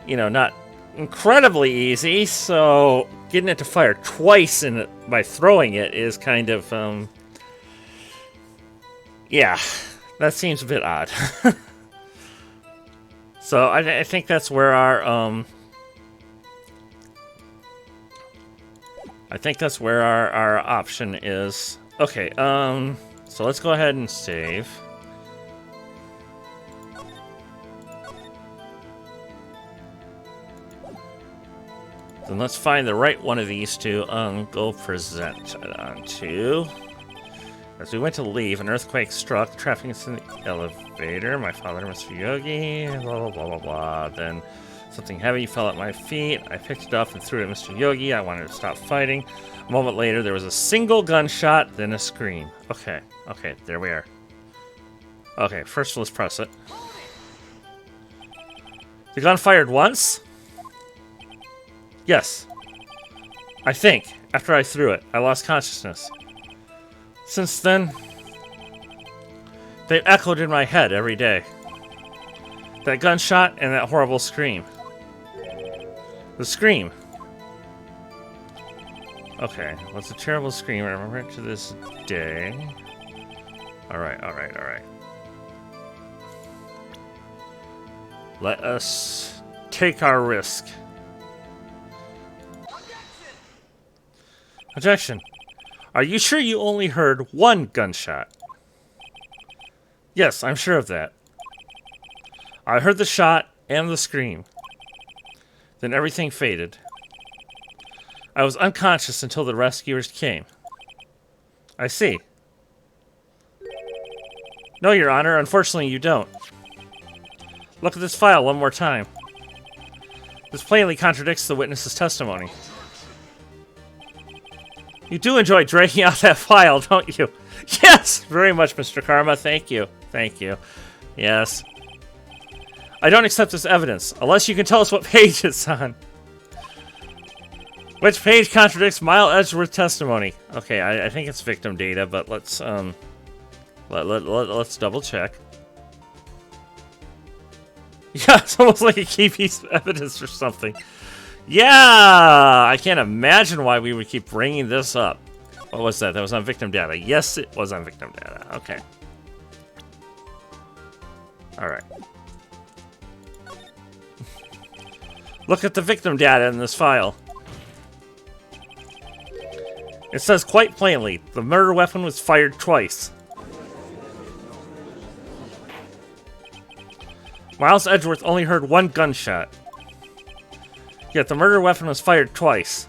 not incredibly easy. So, getting it to fire twice by throwing it is kind of, yeah, that seems a bit odd. So I think that's where our our option is. Okay, so let's go ahead and save. Then let's find the right one of these to go present it onto. As we went to leave, an earthquake struck, trapping us in the elevator. My father, Mr. Yogi, blah, blah, blah, blah, blah. Then something heavy fell at my feet. I picked it up and threw it at Mr. Yogi. I wanted to stop fighting. A moment later, there was a single gunshot, then a scream. Okay, there we are. Okay, first let's press it. The gun fired once? Yes. I think, after I threw it, I lost consciousness. Since then, they've echoed in my head every day. That gunshot and that horrible scream. The scream. Okay, well, it's a terrible scream. I remember it to this day. Alright. Let us take our risk. Objection. Are you sure you only heard one gunshot? Yes, I'm sure of that. I heard the shot and the scream. Then everything faded. I was unconscious until the rescuers came. I see. No, Your Honor, unfortunately you don't. Look at this file one more time. This plainly contradicts the witness's testimony. You do enjoy dragging out that file, don't you? Yes, very much, Mr. Karma. Thank you. Yes. I don't accept this evidence, unless you can tell us what page it's on. Which page contradicts Miles Edgeworth's testimony? Okay, I think it's victim data, but let's let's double check. Yeah, it's almost like a key piece of evidence or something. Yeah, I can't imagine why we would keep bringing this up. What was that? That was on victim data. Yes, it was on victim data. Okay. All right. Look at the victim data in this file. It says quite plainly, the murder weapon was fired twice. Miles Edgeworth only heard one gunshot. Yet the murder weapon was fired twice.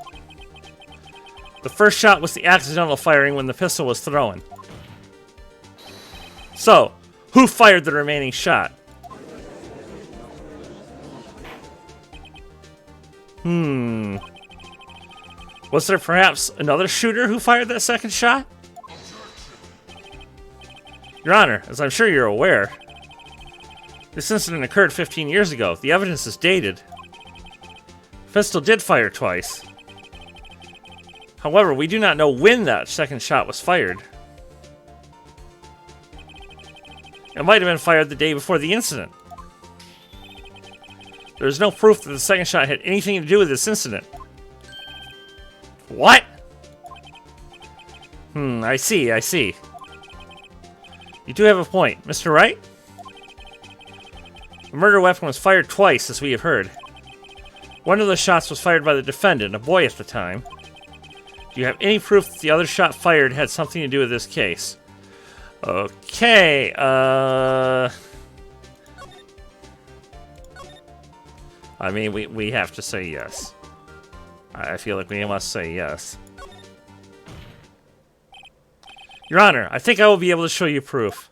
The first shot was the accidental firing when the pistol was thrown. So, who fired the remaining shot? Was there perhaps another shooter who fired that second shot? Your Honor, as I'm sure you're aware, this incident occurred 15 years ago. The evidence is dated. The pistol did fire twice. However, we do not know when that second shot was fired. It might have been fired the day before the incident. There's no proof that the second shot had anything to do with this incident. What? I see, I see. You do have a point. Mr. Wright? The murder weapon was fired twice, as we have heard. One of the shots was fired by the defendant, a boy at the time. Do you have any proof that the other shot fired had something to do with this case? Okay, I mean, we have to say yes. I feel like we must say yes. Your Honor, I think I will be able to show you proof.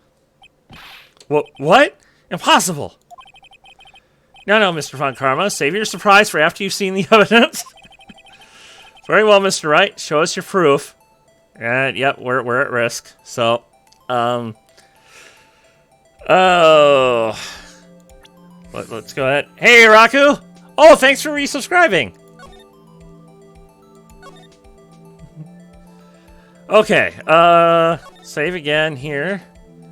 What? Impossible! No, Mr. Von Karma. Save your surprise for after you've seen the evidence. Very well, Mr. Wright. Show us your proof. And, yep, we're at risk. So, oh... Let's go ahead. Hey, Raku! Oh, thanks for resubscribing! Okay, save again here.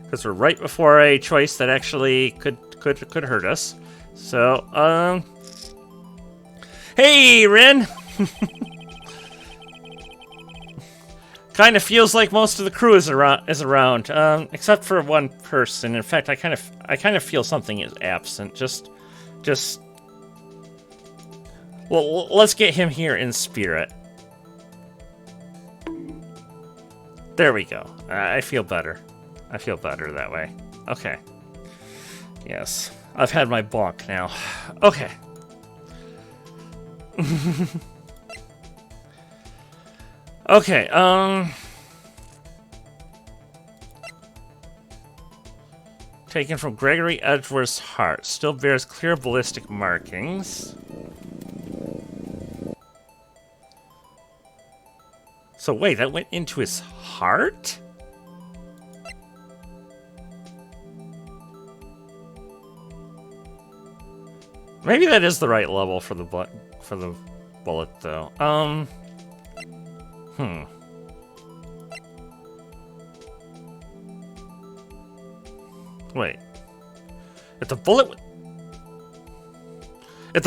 Because we're right before a choice that actually could hurt us. So, hey, Rin! Kind of feels like most of the crew is around, except for one person. In fact, I kind of feel something is absent. Well, let's get him here in spirit. There we go. I feel better. I feel better that way. Okay. Yes, I've had my bonk now. Okay. Okay, taken from Gregory Edgeworth's heart. Still bears clear ballistic markings. So wait, that went into his heart? Maybe that is the right level for the bullet, though. Wait. If the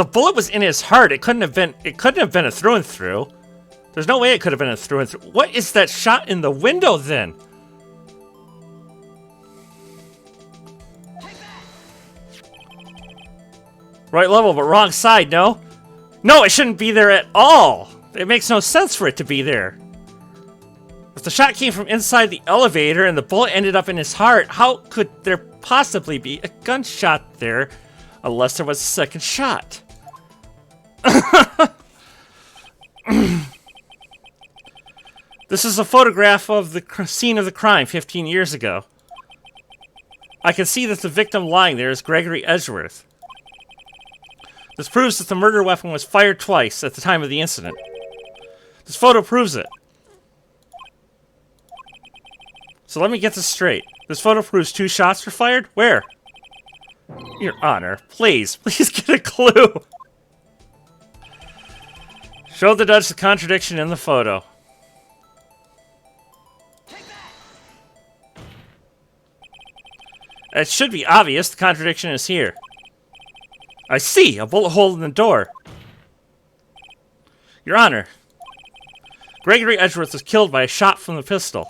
bullet was in his heart, it couldn't have been a through and through. There's no way it could have been a through and through. What is that shot in the window then? Right level, but wrong side, no? No, it shouldn't be there at all! It makes no sense for it to be there. If the shot came from inside the elevator and the bullet ended up in his heart, how could there possibly be a gunshot there unless there was a second shot? This is a photograph of the scene of the crime 15 years ago. I can see that the victim lying there is Gregory Edgeworth. This proves that the murder weapon was fired twice at the time of the incident. This photo proves it. So let me get this straight. This photo proves 2 shots were fired? Where? Your Honor, please get a clue. Show the judge the contradiction in the photo. It should be obvious. The contradiction is here. I see! A bullet hole in the door. Your Honor, Gregory Edgeworth was killed by a shot from the pistol.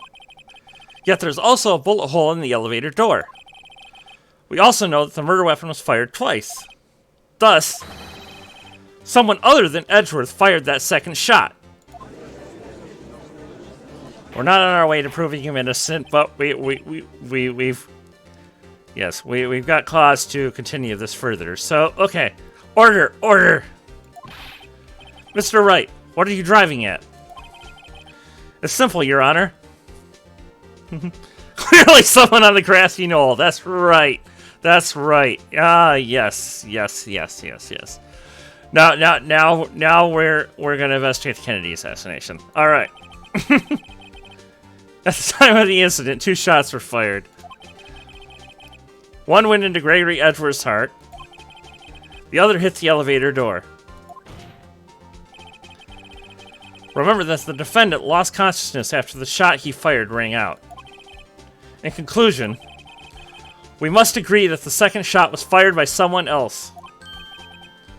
Yet there's also a bullet hole in the elevator door. We also know that the murder weapon was fired twice. Thus, someone other than Edgeworth fired that second shot. We're not on our way to proving him innocent, but we've got cause to continue this further. So, okay. Order! Mr. Wright, what are you driving at? It's simple, Your Honor. Clearly someone on the grassy knoll. That's right. Ah, yes. Now we're gonna investigate the Kennedy assassination. All right. At the time of the incident, 2 shots were fired. One went into Gregory Edgeworth's heart. The other hit the elevator door. Remember that the defendant lost consciousness after the shot he fired rang out. In conclusion, We must agree that the second shot was fired by someone else.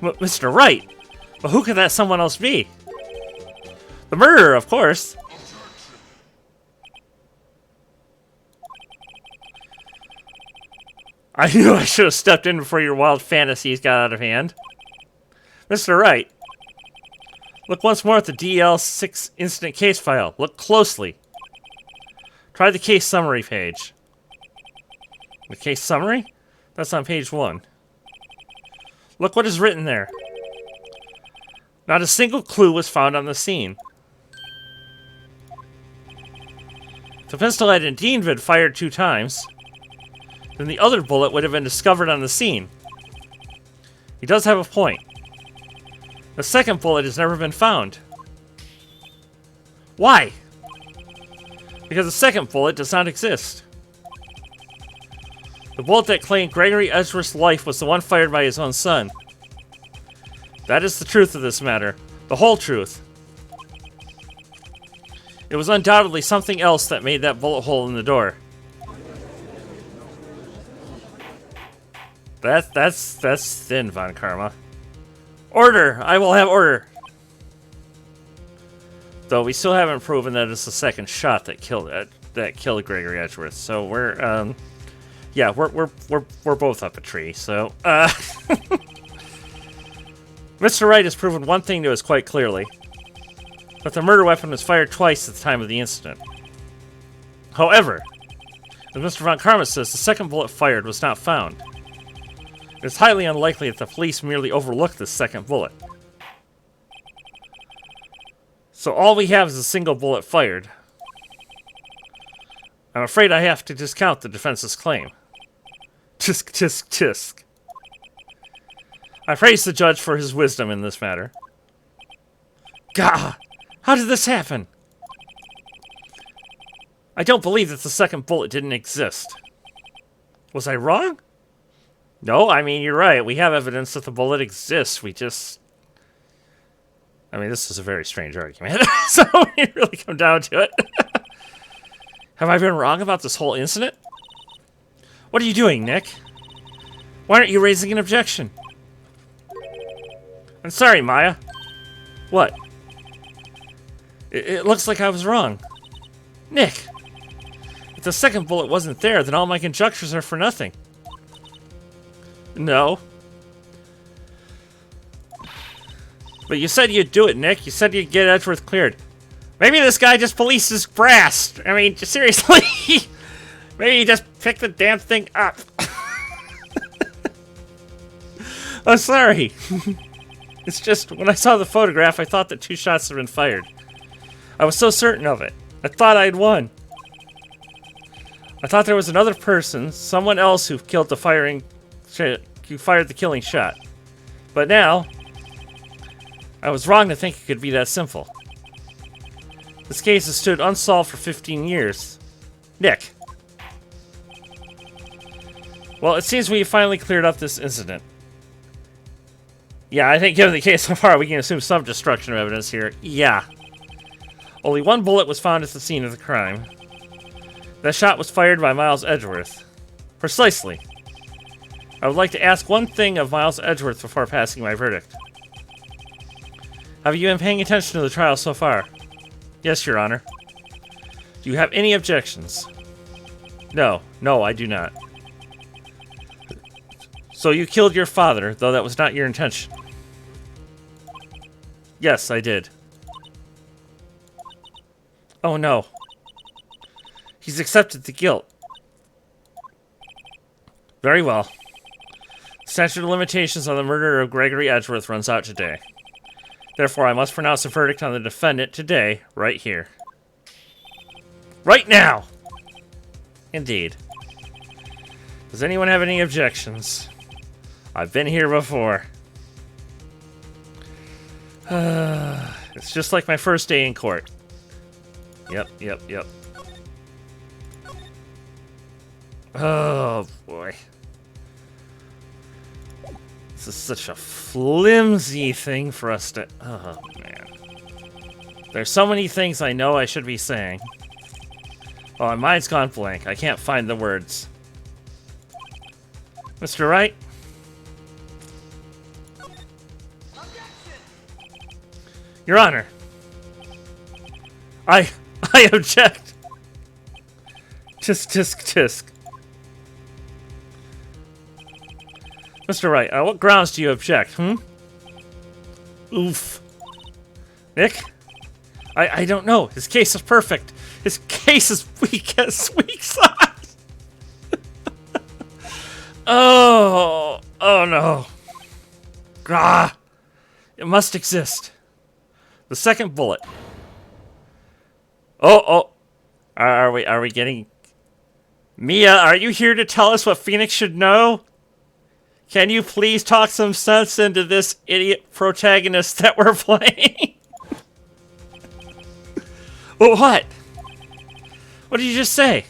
Mr. Wright? But who could that someone else be? The murderer, of course. I knew I should have stepped in before your wild fantasies got out of hand. Mr. Wright, look once more at the DL6 incident case file. Look closely. Try the case summary page. The case summary? That's on page 1. Look what is written there. Not a single clue was found on the scene. The pistol had indeed been fired 2 times. Then the other bullet would have been discovered on the scene. He does have a point. The second bullet has never been found. Why? Because the second bullet does not exist. The bullet that claimed Gregory Edgeworth's life was the one fired by his own son. That is the truth of this matter. The whole truth. It was undoubtedly something else that made that bullet hole in the door. That's thin, Von Karma. Order! I will have order! Though we still haven't proven that it's the second shot that killed Gregory Edgeworth. So we're yeah, we're both up a tree. So Mr. Wright has proven one thing to us quite clearly. That the murder weapon was fired twice at the time of the incident. However, as Mr. Von Karma says, the second bullet fired was not found. It is highly unlikely that the police merely overlooked this second bullet. So all we have is a single bullet fired. I'm afraid I have to discount the defense's claim. Tisk, tisk, tisk. I praise the judge for his wisdom in this matter. Gah! How did this happen? I don't believe that the second bullet didn't exist. Was I wrong? No, I mean, you're right. We have evidence that the bullet exists. We just... I mean, this is a very strange argument. So you really come down to it. Have I been wrong about this whole incident? What are you doing, Nick? Why aren't you raising an objection? I'm sorry, Maya. What? It looks like I was wrong. Nick! If the second bullet wasn't there, then all my conjectures are for nothing. No. But you said you'd do it, Nick. You said you'd get Edgeworth cleared. Maybe this guy just policed his brass. I mean, seriously. Maybe he just picked the damn thing up. I'm sorry. It's just, when I saw the photograph, I thought that 2 shots had been fired. I was so certain of it. I thought I'd won. I thought there was another person, someone else who killed the who fired the killing shot. But now, I was wrong to think it could be that simple. This case has stood unsolved for 15 years. Nick. Well, it seems we finally cleared up this incident. Yeah, I think given the case so far, we can assume some destruction of evidence here. Yeah. Only 1 bullet was found at the scene of the crime. That shot was fired by Miles Edgeworth. Precisely. I would like to ask one thing of Miles Edgeworth before passing my verdict. Have you been paying attention to the trial so far? Yes, Your Honor. Do you have any objections? No. No, I do not. So you killed your father, though that was not your intention? Yes, I did. Oh no. He's accepted the guilt. Very well. The statute of limitations on the murder of Gregory Edgeworth runs out today. Therefore, I must pronounce a verdict on the defendant today, right here. Right now! Indeed. Does anyone have any objections? I've been here before. It's just like my first day in court. Yep. Oh, boy. This is such a flimsy thing for us to... Oh, man. There's so many things I know I should be saying. Oh, my mind's gone blank. I can't find the words. Mr. Wright? Your Honor. I object. Tisk, tisk, tisk. Mr. Wright, what grounds do you object, Oof. Nick? I don't know. His case is perfect. His case is weak as weak sauce. Oh no. Ah, it must exist. The second bullet. Oh. Are we getting... Mia, are you here to tell us what Phoenix should know? Can you please talk some sense into this idiot protagonist that we're playing? What? What did you just say?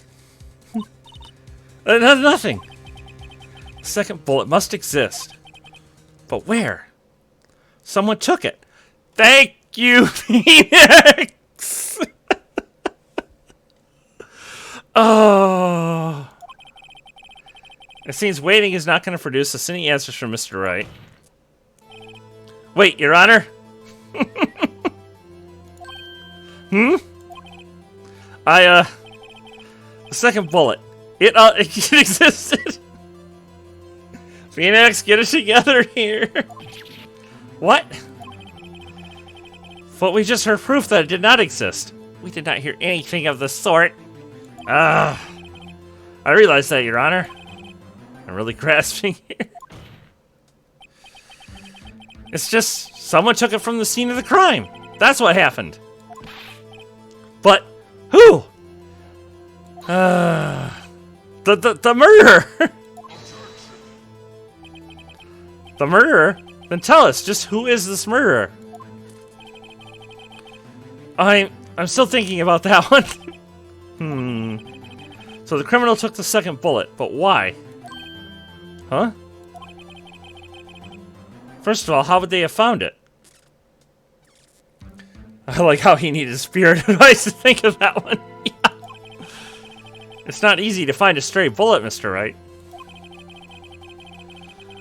Nothing. The second bullet must exist. But where? Someone took it. Thank you, Phoenix! Oh. It seems waiting is not going to produce us any answers from Mr. Wright. Wait, Your Honor? The second bullet. It existed. Phoenix, get it together here. What? But we just heard proof that it did not exist. We did not hear anything of the sort. I realize that, Your Honor. I'm really grasping here. It's just someone took it from the scene of the crime. That's what happened. But who? The murderer. The murderer? Then tell us, just who is this murderer? I'm still thinking about that one. So the criminal took the second bullet, but why? Huh? First of all, how would they have found it? I like how he needed spirit advice to think of that one. Yeah. It's not easy to find a stray bullet, Mr. Wright.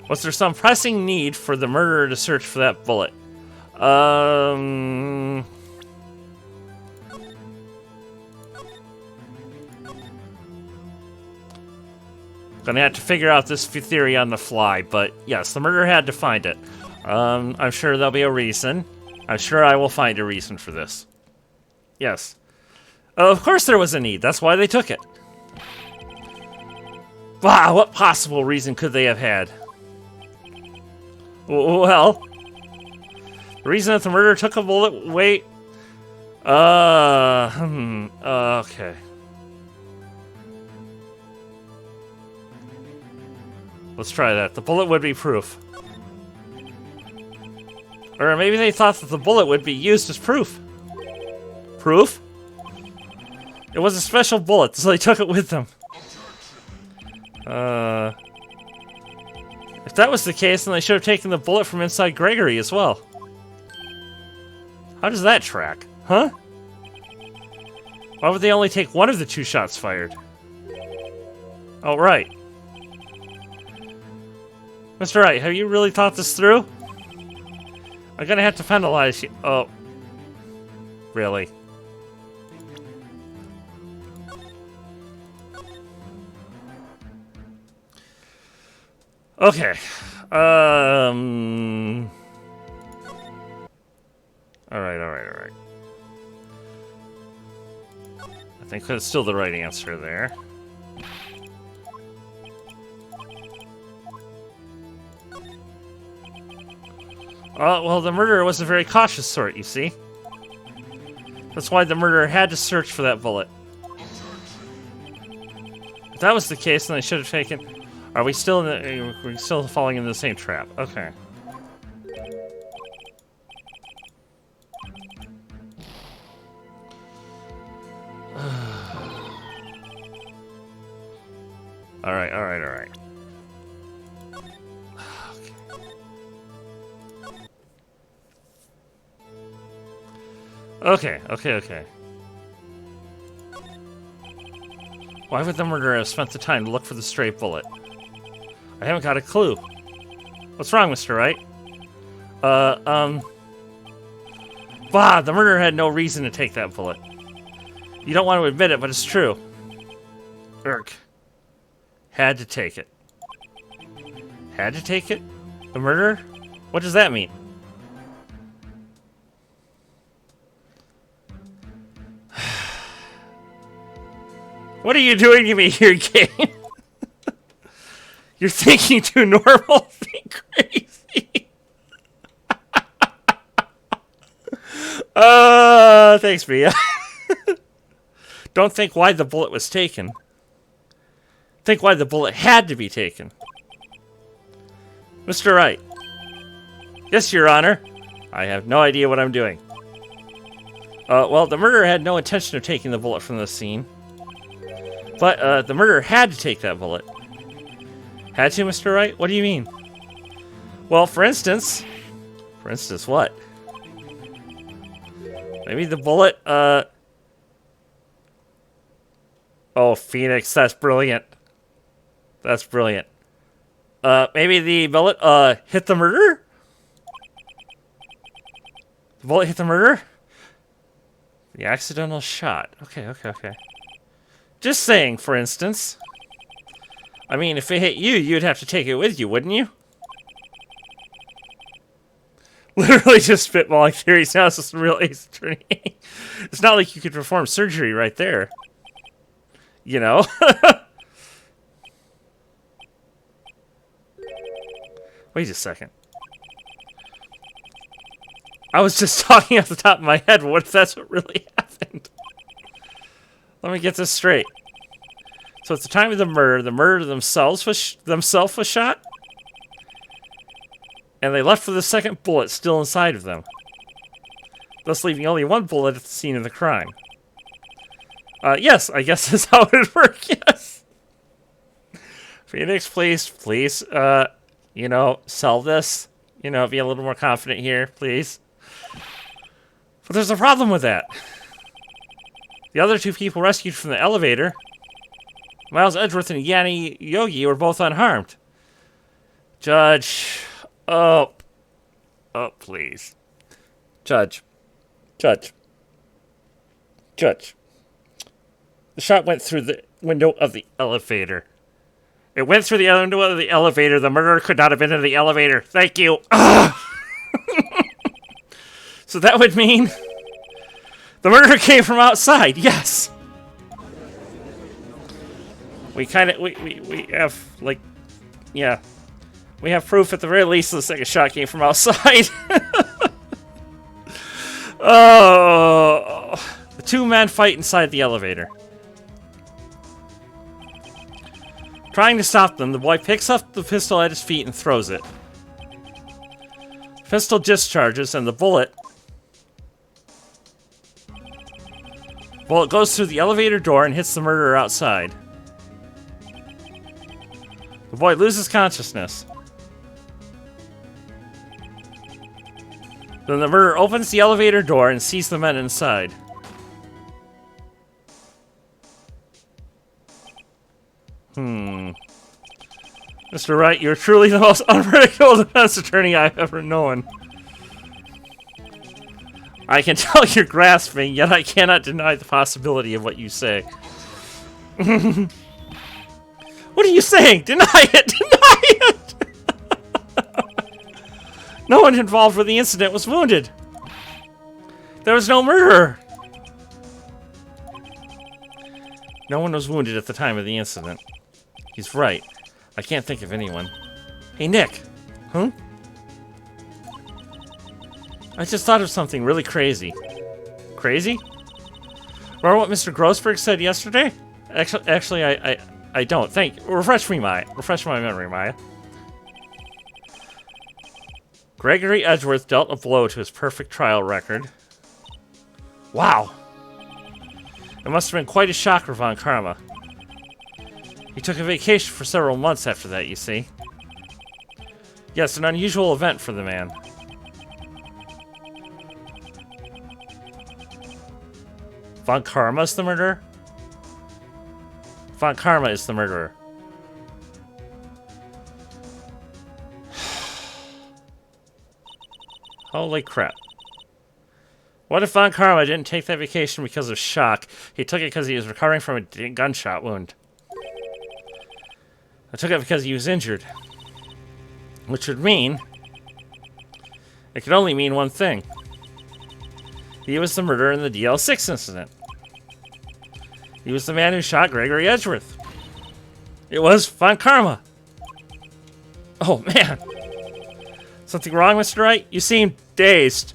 Was there some pressing need for the murderer to search for that bullet? Gonna have to figure out this theory on the fly, but yes, the murderer had to find it. I'm sure there'll be a reason. I'm sure I will find a reason for this. Yes. Of course there was a need. That's why they took it. Wow, what possible reason could they have had? Well, the reason that the murderer took a bullet... Wait. Okay. Let's try that. The bullet would be proof. Or maybe they thought that the bullet would be used as proof. Proof? It was a special bullet, so they took it with them. If that was the case, then they should have taken the bullet from inside Gregory as well. How does that track? Huh? Why would they only take one of the two shots fired? Oh, right. Mr. Wright, have you really thought this through? I'm gonna have to penalize you. Oh. Really? Okay. Alright. I think that's still the right answer there. Well, the murderer was a very cautious sort, you see. That's why the murderer had to search for that bullet. If that was the case, then they should have taken... Are we still in the... We're still falling into the same trap. Okay. Alright. Okay. Why would the murderer have spent the time to look for the stray bullet? I haven't got a clue. What's wrong, Mr. Wright? Bah, the murderer had no reason to take that bullet. You don't want to admit it, but it's true. Urk. Had to take it. Had to take it? The murderer? What does that mean? What are you doing to me here, game? You're thinking too normal. Think crazy. Thanks, Mia. Don't think why the bullet was taken. Think why the bullet had to be taken. Mr. Wright. Yes, Your Honor. I have no idea what I'm doing. Well, the murderer had no intention of taking the bullet from the scene. But, the murderer had to take that bullet. Had to, Mr. Wright? What do you mean? Well, for instance... For instance, what? Maybe the bullet, Oh, Phoenix, that's brilliant. That's brilliant. Maybe the bullet, hit the murderer? The bullet hit the murderer? The accidental shot. Okay. Just saying, for instance. I mean, if it hit you, you'd have to take it with you, wouldn't you? Literally just spitballing theories. Now it's just a real Ace Attorney. It's not like you could perform surgery right there. You know? Wait a second. I was just talking off the top of my head. What if that's what really happened? Let me get this straight. So at the time of the murder themselves was shot? And they left with the second bullet still inside of them. Thus leaving only one bullet at the scene of the crime. Yes, I guess that's how it would work, yes. Phoenix, please, you know, sell this. You know, be a little more confident here, please. But there's a problem with that. The other two people rescued from the elevator, Miles Edgeworth and Yanni Yogi, were both unharmed. Judge... Oh, please. Judge. The shot went through the window of the elevator. It went through the window of the elevator. The murderer could not have been in the elevator. Thank you. So that would mean the murderer came from outside. Yes. We have, like, yeah. We have proof at the very least the second shot came from outside. Oh, the two men fight inside the elevator. Trying to stop them, the boy picks up the pistol at his feet and throws it. The pistol discharges and the bullet goes through the elevator door and hits the murderer outside. The boy loses consciousness. Then the murderer opens the elevator door and sees the men inside. Mr. Wright, you're truly the most unpredictable defense attorney I've ever known. I can tell you're grasping, yet I cannot deny the possibility of what you say. What are you saying? Deny it! Deny it! No one involved with the incident was wounded. There was no murderer. No one was wounded at the time of the incident. He's right. I can't think of anyone. Hey, Nick. Huh? I just thought of something really crazy. Crazy? Remember what Mr. Grossberg said yesterday? Actually, I don't. Refresh me, Maya. Refresh my memory, Maya. Gregory Edgeworth dealt a blow to his perfect trial record. Wow. It must have been quite a shock for Von Karma. He took a vacation for several months after that, you see. Yes, an unusual event for the man. Von Karma's the murderer? Von Karma is the murderer. Holy crap. What if Von Karma didn't take that vacation because of shock? He took it because he was recovering from a gunshot wound. I took it because he was injured. Which would mean... It could only mean one thing. He was the murderer in the DL6 incident. He was the man who shot Gregory Edgeworth. It was Von Karma. Oh, man. Something wrong, Mr. Wright? You seem dazed.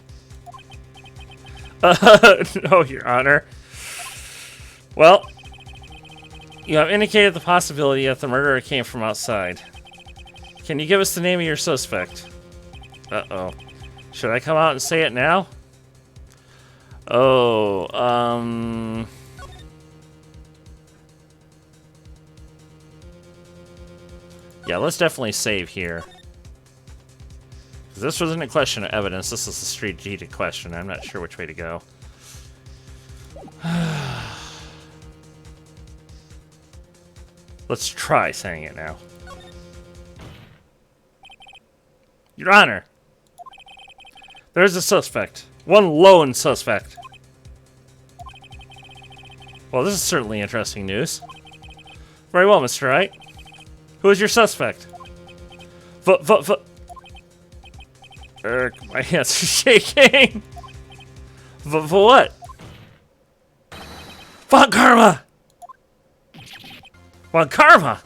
No, Your Honor. Well, you have indicated the possibility that the murderer came from outside. Can you give us the name of your suspect? Uh-oh. Should I come out and say it now? Oh, yeah, let's definitely save here. This wasn't a question of evidence, this is a strategic question. I'm not sure which way to go. Let's try saying it now. Your Honor, there's a suspect. One lone suspect. Well, this is certainly interesting news. Very well, Mr. Wright. Who is your suspect? My hands are shaking. For what? Von Karma! Von Karma!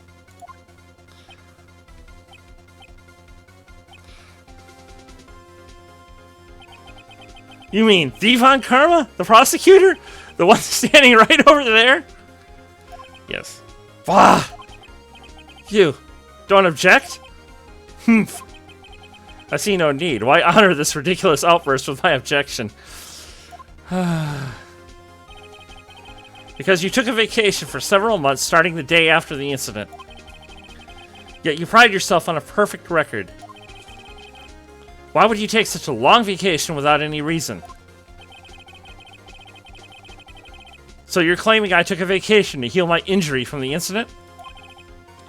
You mean the Von Karma? The prosecutor? The one standing right over there? Yes. Bah! You don't object? Humph. I see no need. Why honor this ridiculous outburst with my objection? Because you took a vacation for several months starting the day after the incident. Yet you pride yourself on a perfect record. Why would you take such a long vacation without any reason? So you're claiming I took a vacation to heal my injury from the incident?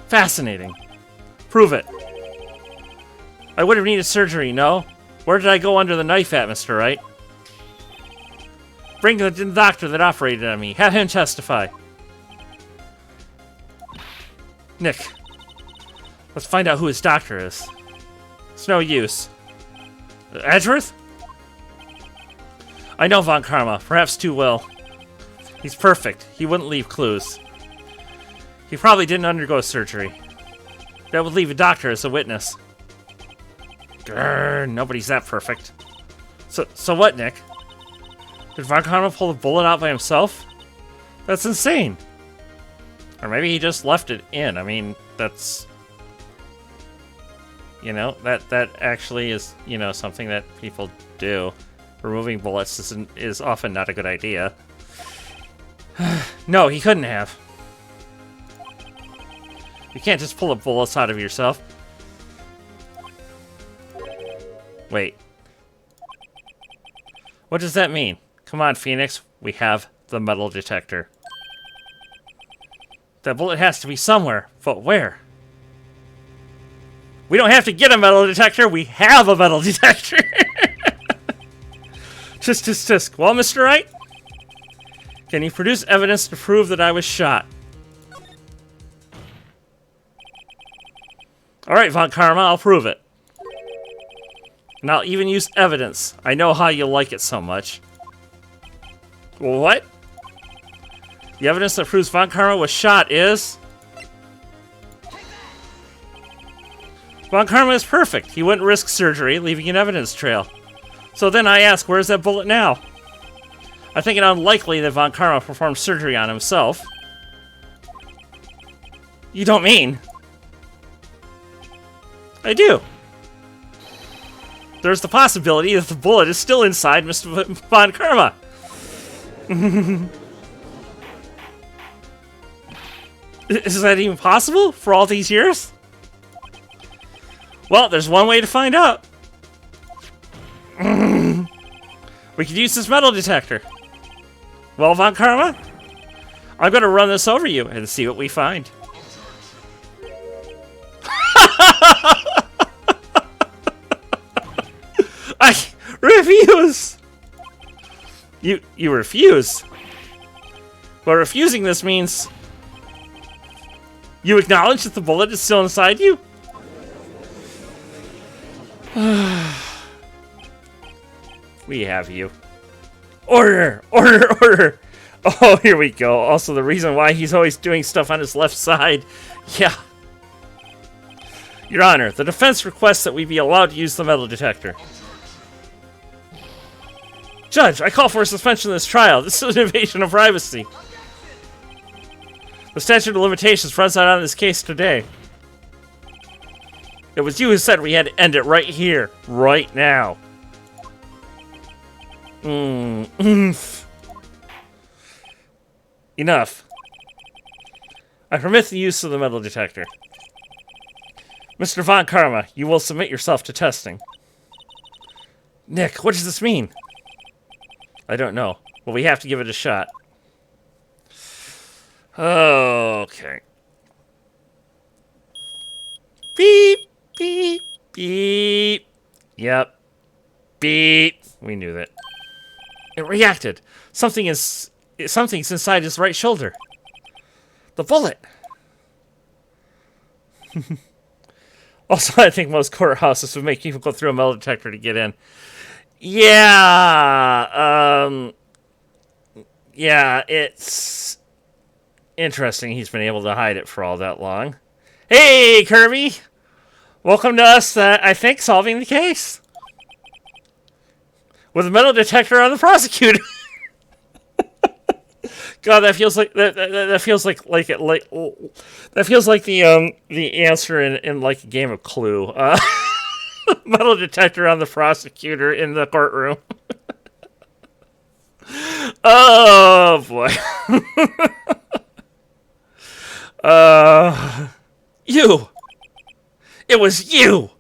Fascinating. Prove it. I would have needed surgery, no? Where did I go under the knife at, Mr. Wright? Bring the doctor that operated on me. Have him testify. Nick. Let's find out who his doctor is. It's no use. Edgeworth? I know Von Karma, perhaps too well. He's perfect. He wouldn't leave clues. He probably didn't undergo surgery. That would leave a doctor as a witness. Grrr, nobody's that perfect. So what, Nick? Did Von Karma pull the bullet out by himself? That's insane. Or maybe he just left it in. I mean, that's... You know, that actually is, you know, something that people do. Removing bullets is often not a good idea. No, he couldn't have. You can't just pull the bullets out of yourself. Wait. What does that mean? Come on, Phoenix. We have the metal detector. That bullet has to be somewhere, but where? We don't have to get a metal detector, we have a metal detector! Tisk. Well, Mr. Wright? Can you produce evidence to prove that I was shot? Alright, Von Karma, I'll prove it. And I'll even use evidence. I know how you like it so much. What? The evidence that proves Von Karma was shot is... Von Karma is perfect. He wouldn't risk surgery, leaving an evidence trail. So then I ask, where's that bullet now? I think it unlikely that Von Karma performed surgery on himself. You don't mean? I do. There's the possibility that the bullet is still inside Mr. Von Karma. Is that even possible for all these years? Well, there's one way to find out. We could use this metal detector. Well, Von Karma, I'm going to run this over you and see what we find. refuse! You refuse? But refusing this means... You acknowledge that the bullet is still inside you? We have you. Order! Order! Order! Oh, here we go. Also, the reason why he's always doing stuff on his left side. Yeah. Your Honor, the defense requests that we be allowed to use the metal detector. Judge, I call for a suspension of this trial. This is an invasion of privacy. The statute of limitations runs out on this case today. It was you who said we had to end it right here, right now. Enough. I permit the use of the metal detector. Mr. Von Karma, you will submit yourself to testing. Nick, what does this mean? I don't know, but we have to give it a shot. Okay. Beep, beep, beep. Yep. Beep. We knew that. It reacted. Something's inside his right shoulder. The bullet. Also, I think most courthouses would make people go through a metal detector to get in. Yeah. Yeah, it's interesting he's been able to hide it for all that long. Hey, Kirby! Welcome to us, I think, solving the case. With a metal detector on the prosecutor. God, that feels like that feels like that feels like the answer in like a game of Clue. Metal detector on the prosecutor in the courtroom. Oh boy. You. It was you.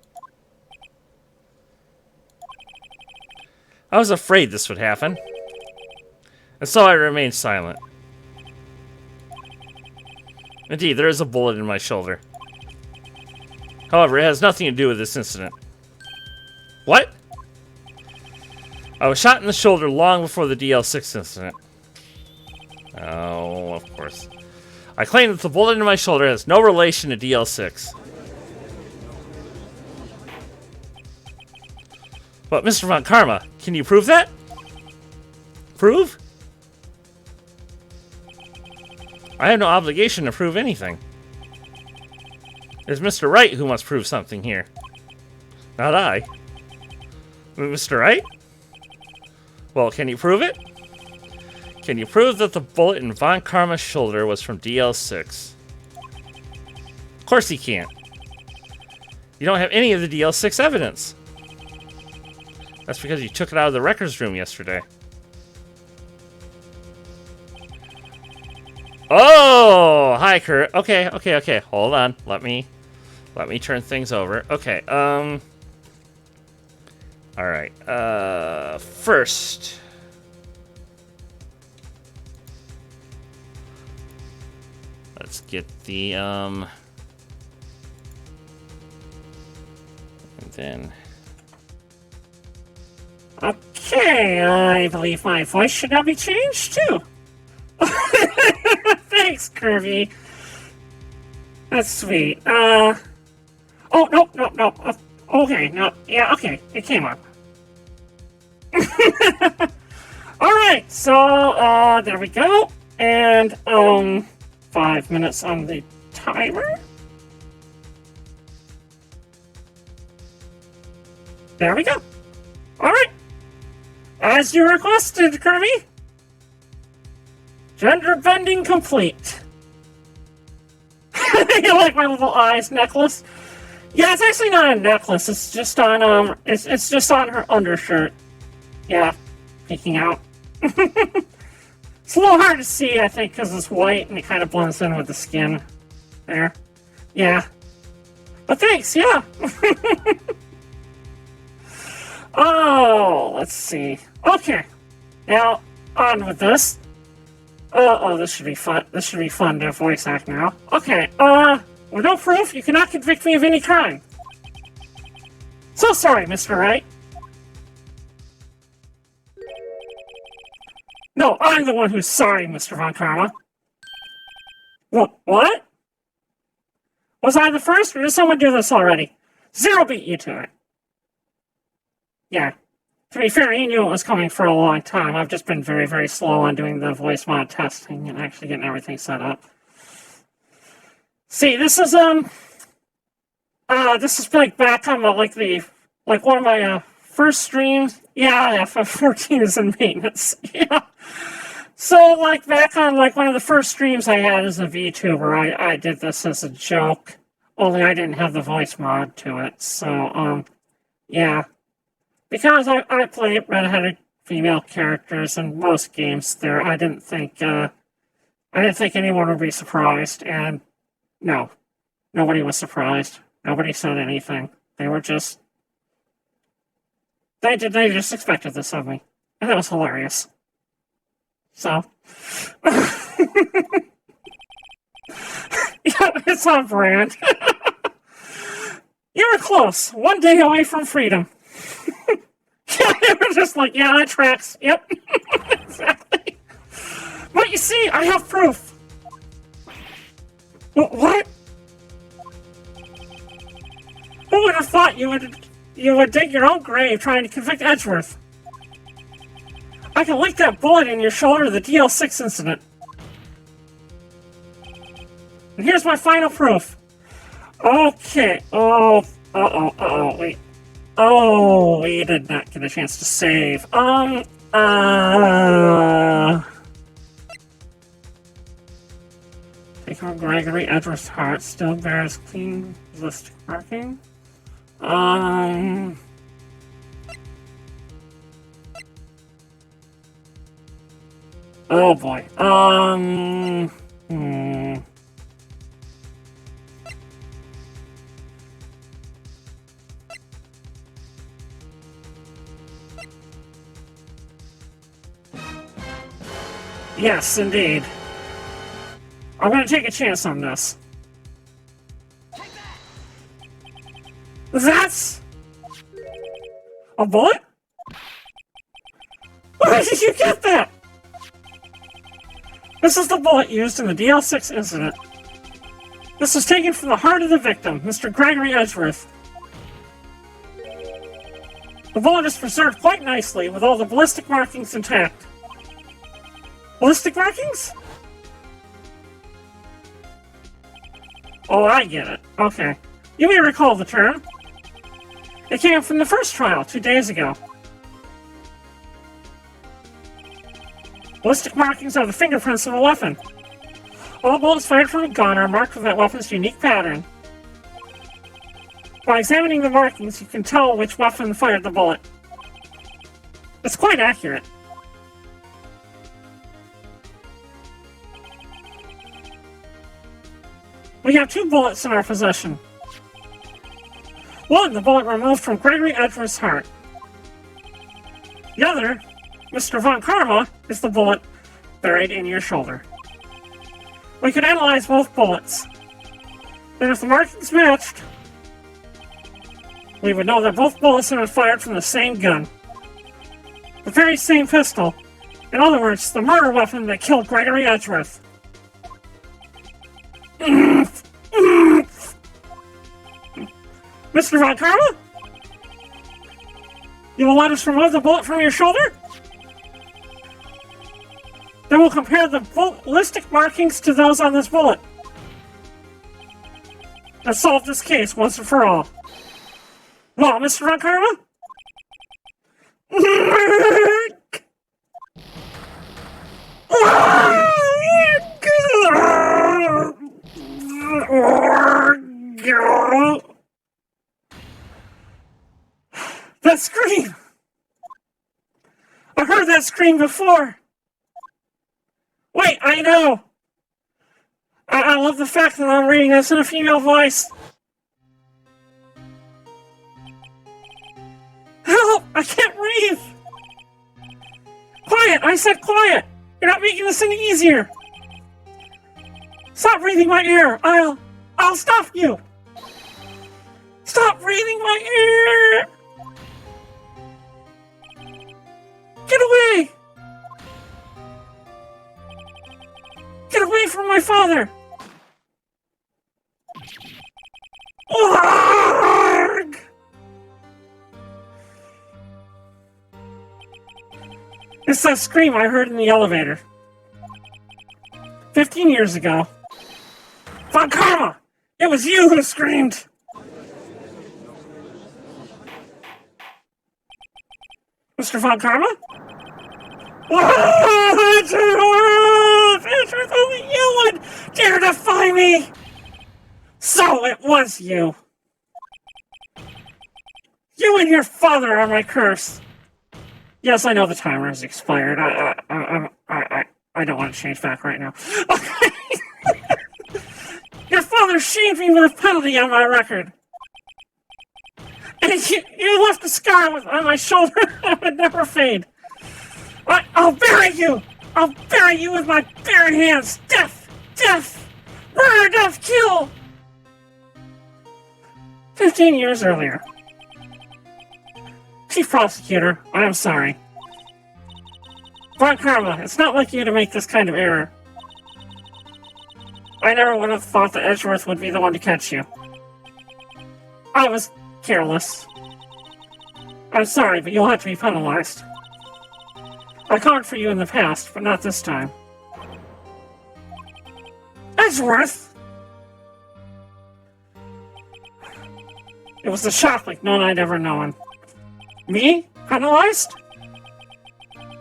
I was afraid this would happen, and so I remained silent. Indeed, there is a bullet in my shoulder. However, it has nothing to do with this incident. What? I was shot in the shoulder long before the DL6 incident. Oh, of course. I claim that the bullet in my shoulder has no relation to DL6. But, Mr. Von Karma, can you prove that? Prove? I have no obligation to prove anything. It's Mr. Wright who must prove something here. Not I. Mr. Wright? Well, can you prove it? Can you prove that the bullet in Von Karma's shoulder was from DL6? Of course he can't. You don't have any of the DL6 evidence. That's because you took it out of the records room yesterday. Oh, hi, Kurt. Okay. Hold on. Let me turn things over. Okay. All right. First, let's get the and then. Okay, I believe my voice should now be changed too. Thanks, Kirby. That's sweet. Oh, no. Okay, no. Yeah, okay. It came up. Alright, so, there we go. And, 5 minutes on the timer. There we go. Alright. As you requested, Kirby. Gender bending complete. You like my little eyes necklace? Yeah, it's actually not a necklace. It's just on it's just on her undershirt. Yeah, peeking out. It's a little hard to see, I think, because it's white and it kind of blends in with the skin. There. Yeah. But thanks, yeah. Oh, let's see. Okay. Now, on with this. Oh, this should be fun. This should be fun to voice act now. Okay, with no proof, you cannot convict me of any crime. So sorry, Mr. Wright. No, I'm the one who's sorry, Mr. Von Karma. What? Was I the first, or did someone do this already? Zero beat you to it. Yeah. To be fair, he knew it was coming for a long time. I've just been very, very slow on doing the voice mod testing and actually getting everything set up. See, this is like back on one of my first streams. Yeah, FF14 is in maintenance. Yeah. So like back on like one of the first streams I had as a VTuber, I did this as a joke. Only I didn't have the voice mod to it. So yeah. Because I play redheaded female characters in most games there, I didn't think anyone would be surprised, and no. Nobody was surprised. Nobody said anything. They just expected this of me. And that was hilarious. So yeah, it's on brand. You were close. One day away from freedom. Yeah, they were just like, yeah, that tracks. Yep. Exactly. But you see, I have proof. What? Who would have thought you would dig your own grave trying to convict Edgeworth? I can link that bullet in your shoulder to the DL6 incident. And here's my final proof. Okay. Oh, wait. Oh, we did not get a chance to save. Take from Gregory Edgeworth's heart still bears clean ballistic marking. Oh boy. Yes, indeed. I'm gonna take a chance on this. That's a bullet? Where did you get that? This is the bullet used in the DL6 incident. This was taken from the heart of the victim, Mr. Gregory Edgeworth. The bullet is preserved quite nicely, with all the ballistic markings intact. Ballistic markings? Oh, I get it. Okay. You may recall the term. It came from the first trial 2 days ago. Ballistic markings are the fingerprints of a weapon. All bullets fired from a gun are marked with that weapon's unique pattern. By examining the markings, you can tell which weapon fired the bullet. It's quite accurate. We have 2 bullets in our possession. One, the bullet removed from Gregory Edgeworth's heart. The other, Mr. Von Karma, is the bullet buried in your shoulder. We could analyze both bullets. Then if the markings matched, we would know that both bullets had been fired from the same gun. The very same pistol. In other words, the murder weapon that killed Gregory Edgeworth. Mr. Von Karma? You will let us remove the bullet from your shoulder? Then we'll compare the ballistic markings to those on this bullet. And solve this case once and for all. Well, Mr. Von Karma? That scream! I heard that scream before! Wait, I know! I love the fact that I'm reading this in a female voice. Help! I can't breathe! Quiet! I said quiet! You're not making this any easier! Stop breathing my ear! I'll stop you! Stop breathing my ear! Get away! away from my father! Arrgh! It's that scream I heard in the elevator. 15 years ago. Von Karma! It was you who screamed! Mr. Von Karma? Edgeworth, only you would dare defy me! So it was you. You and your father are my curse. Yes, I know the timer has expired. I don't want to change back right now. Okay. Your father shamed me with a penalty on my record. And you left a scar on my shoulder that would never fade. I'll bury you! I'll bury you with my bare hands! Death! Death! Murder, death, kill! 15 years earlier. Chief Prosecutor, I am sorry. Von Karma, it's not like you to make this kind of error. I never would have thought that Edgeworth would be the one to catch you. I was careless. I'm sorry, but you'll have to be penalized. I covered for you in the past, but not this time. Edgeworth! It was a shock like none I'd ever known. Me? Penalized?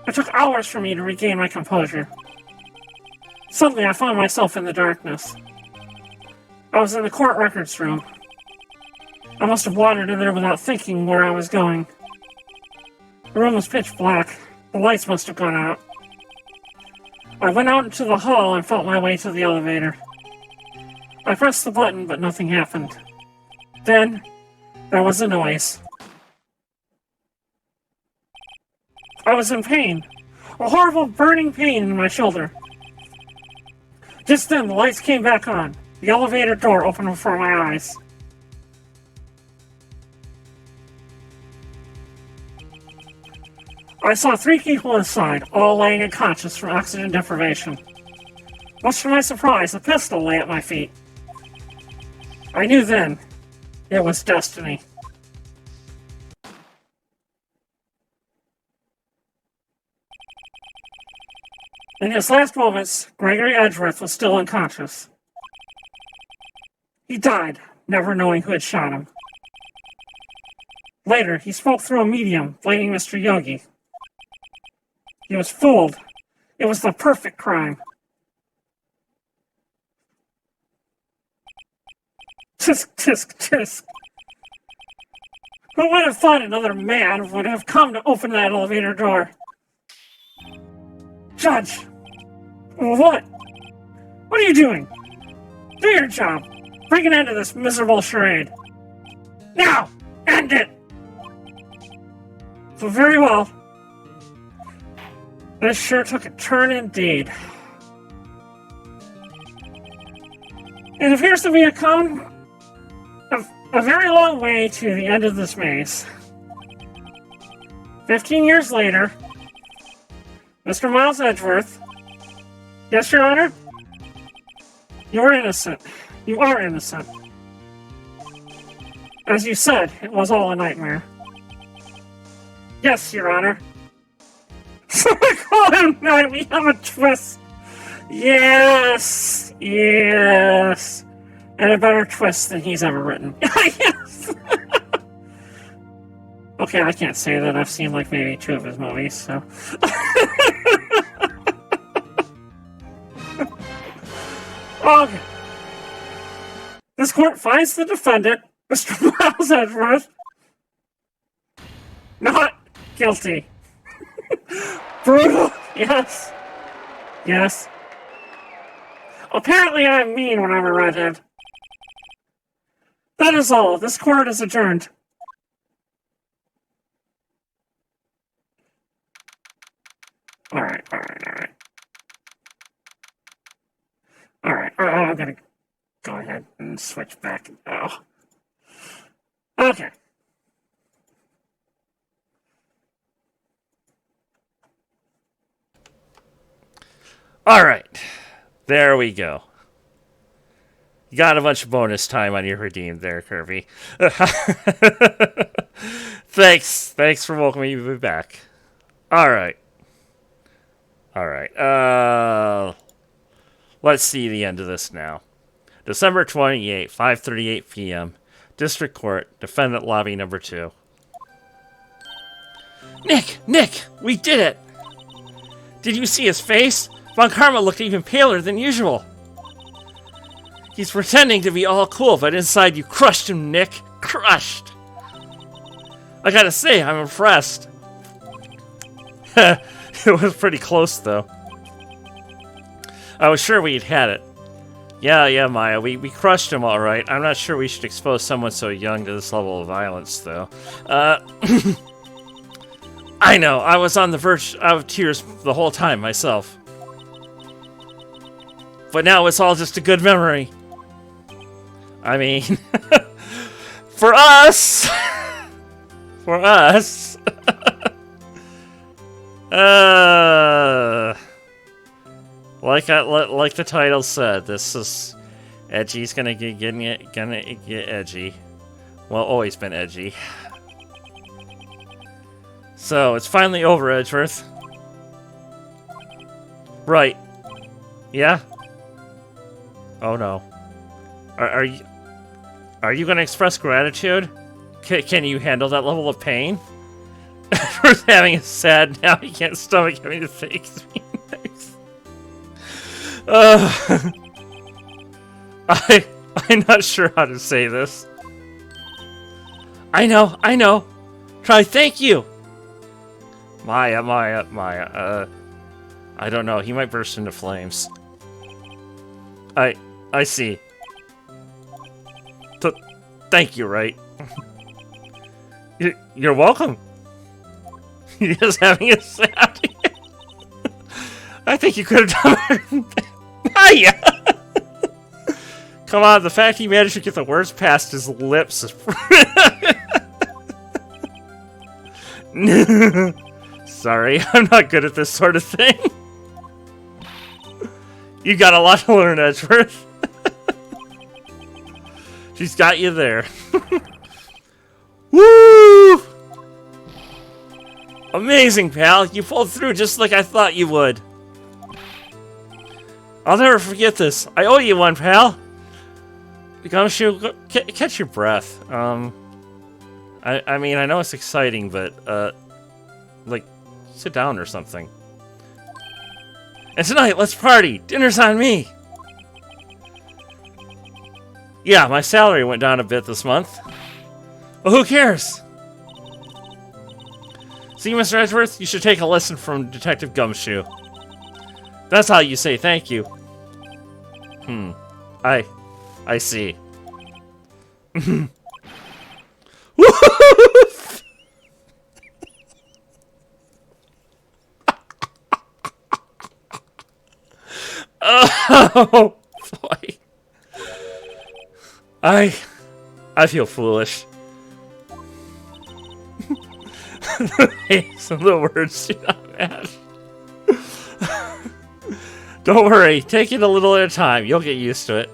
It took hours for me to regain my composure. Suddenly, I found myself in the darkness. I was in the court records room. I must have wandered in there without thinking where I was going. The room was pitch black. The lights must have gone out. I went out into the hall and felt my way to the elevator. I pressed the button, but nothing happened. Then, there was a noise. I was in pain. A horrible burning pain in my shoulder. Just then, the lights came back on. The elevator door opened before my eyes. I saw 3 people inside, all laying unconscious from oxygen deprivation. Much to my surprise, a pistol lay at my feet. I knew then, it was destiny. In his last moments, Gregory Edgeworth was still unconscious. He died, never knowing who had shot him. Later, he spoke through a medium, blaming Mr. Yogi. He was fooled. It was the perfect crime. Tisk, tisk, tisk. Who would have thought another man would have come to open that elevator door? Judge! What? What are you doing? Do your job. Bring an end to this miserable charade. Now! End it! So very well. This sure took a turn indeed. It appears to be a very long way to the end of this maze. 15 years later, Mr. Miles Edgeworth. Yes, Your Honor? You are innocent. You are innocent. As you said, it was all a nightmare. Yes, Your Honor. Oh, no, we have a twist. Yes. Yes. And a better twist than he's ever written. Yes. Okay, I can't say that. I've seen like maybe 2 of his movies, so. Okay. This court finds the defendant, Mr. Miles Edgeworth, not guilty. Brutal. Yes. Yes. Apparently I'm mean when I'm a redhead. That is all. This court is adjourned. Alright. Alright, I'm gonna go ahead and switch back. Oh. Okay. All right. There we go. You got a bunch of bonus time on your redeem there, Kirby. Thanks. Thanks for welcoming me back. Alright. Let's see the end of this now. December 28, 5:38 p.m. District Court, Defendant Lobby number 2. Nick! We did it! Did you see his face? Von Karma looked even paler than usual. He's pretending to be all cool, but inside you crushed him, Nick. Crushed! I gotta say, I'm impressed. It was pretty close, though. I was sure we'd had it. Yeah, Maya, we crushed him all right. I'm not sure we should expose someone so young to this level of violence, though. I know, I was on the verge of tears the whole time myself. But now it's all just a good memory. I mean, for us! For us! Like the title said, this is Edgy's gonna get edgy. Well, always been edgy. So it's finally over, Edgeworth. Right? Yeah. Oh no. Are you gonna express gratitude? Can you handle that level of pain? Edgeworth having a sad now. He can't stomach having to fake his feelings. I'm not sure how to say this. I know. Try thank you. Maya. I don't know. He might burst into flames. I see. Thank you, right? You're welcome. He's having a sad. I think you could have done better than that. Hiya! Come on, the fact he managed to get the words past his lips is... Sorry, I'm not good at this sort of thing. You got a lot to learn, Edgeworth. She's got you there. Woo! Amazing, pal. You pulled through just like I thought you would. I'll never forget this. I owe you one, pal. Gumshoe, catch your breath. I mean, I know it's exciting, but, like, sit down or something. And tonight, let's party. Dinner's on me. Yeah, my salary went down a bit this month. Well, who cares? See, Mr. Edgeworth, you should take a lesson from Detective Gumshoe. That's how you say thank you. I see. Oh boy. I feel foolish. Some of the words do not match. Don't worry, take it a little at a time. You'll get used to it.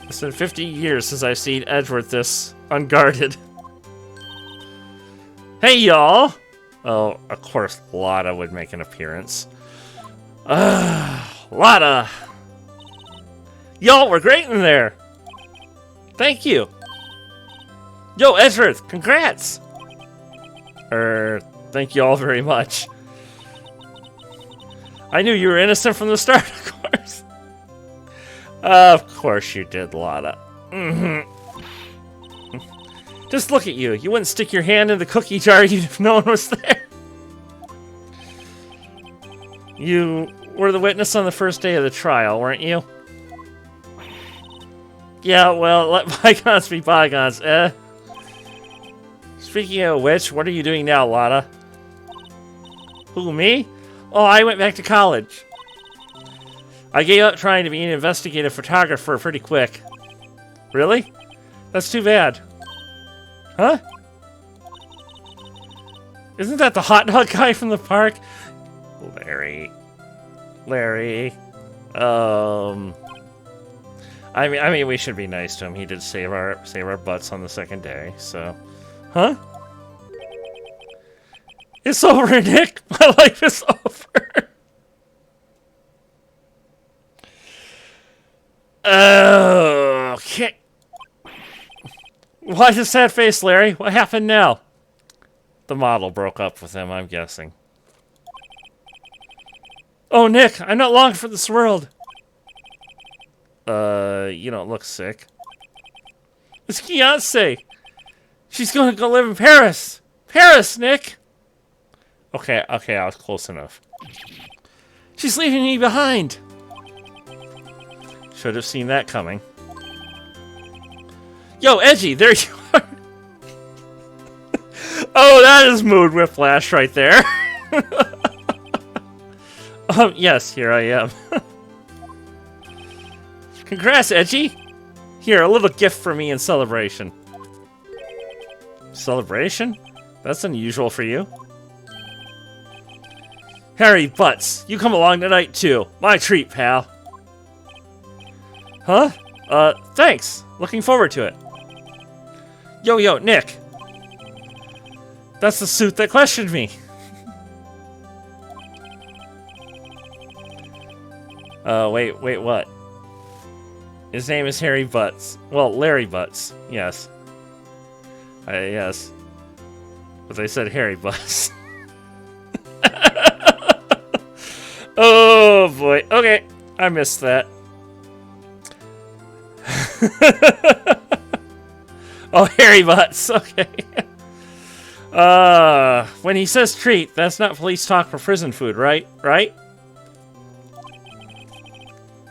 It's been 50 years since I've seen Edgeworth this unguarded. Hey, y'all! Oh, of course, Lotta would make an appearance. Lotta! Y'all were great in there! Thank you! Yo, Edgeworth, congrats! Thank you all very much. I knew you were innocent from the start, of course. Of course you did, Lotta. Just look at you. You wouldn't stick your hand in the cookie jar even if no one was there. You were the witness on the first day of the trial, weren't you? Yeah, well, let bygones be bygones, eh? Speaking of which, what are you doing now, Lotta? Who, me? Oh, I went back to college. I gave up trying to be an investigative photographer pretty quick. Really? That's too bad. Huh? Isn't that the hot dog guy from the park? Larry. Larry. I mean, we should be nice to him. He did save our butts on the second day. So, huh? It's over, Nick. My life is over. Okay. Why the sad face, Larry? What happened now? The model broke up with him, I'm guessing. Oh, Nick, I'm not long for this world. You don't look sick. It's Beyonce. She's gonna go live in Paris. Paris, Nick. Okay, I was close enough. She's leaving me behind. Should have seen that coming. Yo, Edgy, there you are. Oh, that is mood whiplash right there. Yes, here I am. Congrats, Edgy. Here, a little gift for me in celebration. Celebration? That's unusual for you. Harry Butts, you come along tonight too. My treat, pal. Huh? Thanks. Looking forward to it. Yo, Nick. That's the suit that questioned me. Wait, what? His name is Harry Butts. Well, Larry Butts. Yes. Yes. But they said Harry Butts. Oh, boy. Okay. I missed that. Oh, Harry Butts. Okay. When he says treat, that's not police talk for prison food, right? Right?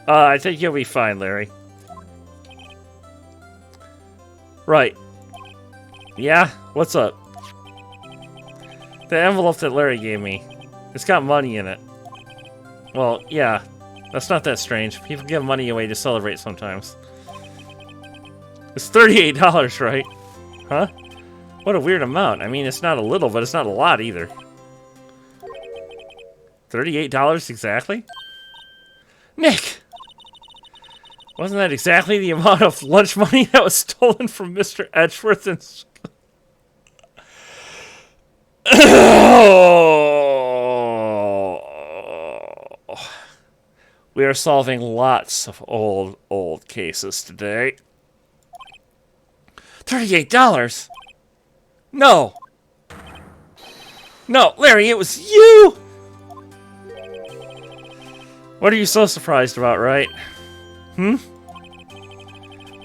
I think you'll be fine, Larry. Right. Yeah? What's up? The envelope that Larry gave me. It's got money in it. Well, yeah. That's not that strange. People give money away to celebrate sometimes. It's $38, right? Huh? What a weird amount. I mean, it's not a little, but it's not a lot either. $38 exactly? Nick! Wasn't that exactly the amount of lunch money that was stolen from Mr. Edgeworth and... We are solving lots of old cases today. $38? No! No, Larry, it was you! What are you so surprised about, right?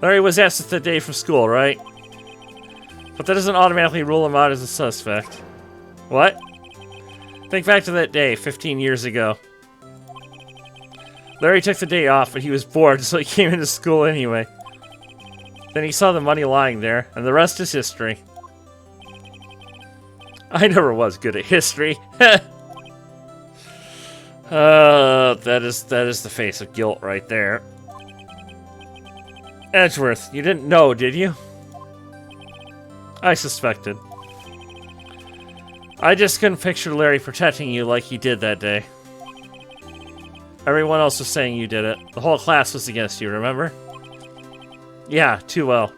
Larry was absent that day from school, right? But that doesn't automatically rule him out as a suspect. What? Think back to that day, 15 years ago. Larry took the day off, but he was bored, so he came into school anyway. Then he saw the money lying there, and the rest is history. I never was good at history. That is the face of guilt right there. Edgeworth, you didn't know, did you? I suspected. I just couldn't picture Larry protecting you like he did that day. Everyone else was saying you did it. The whole class was against you, remember? Yeah, too well.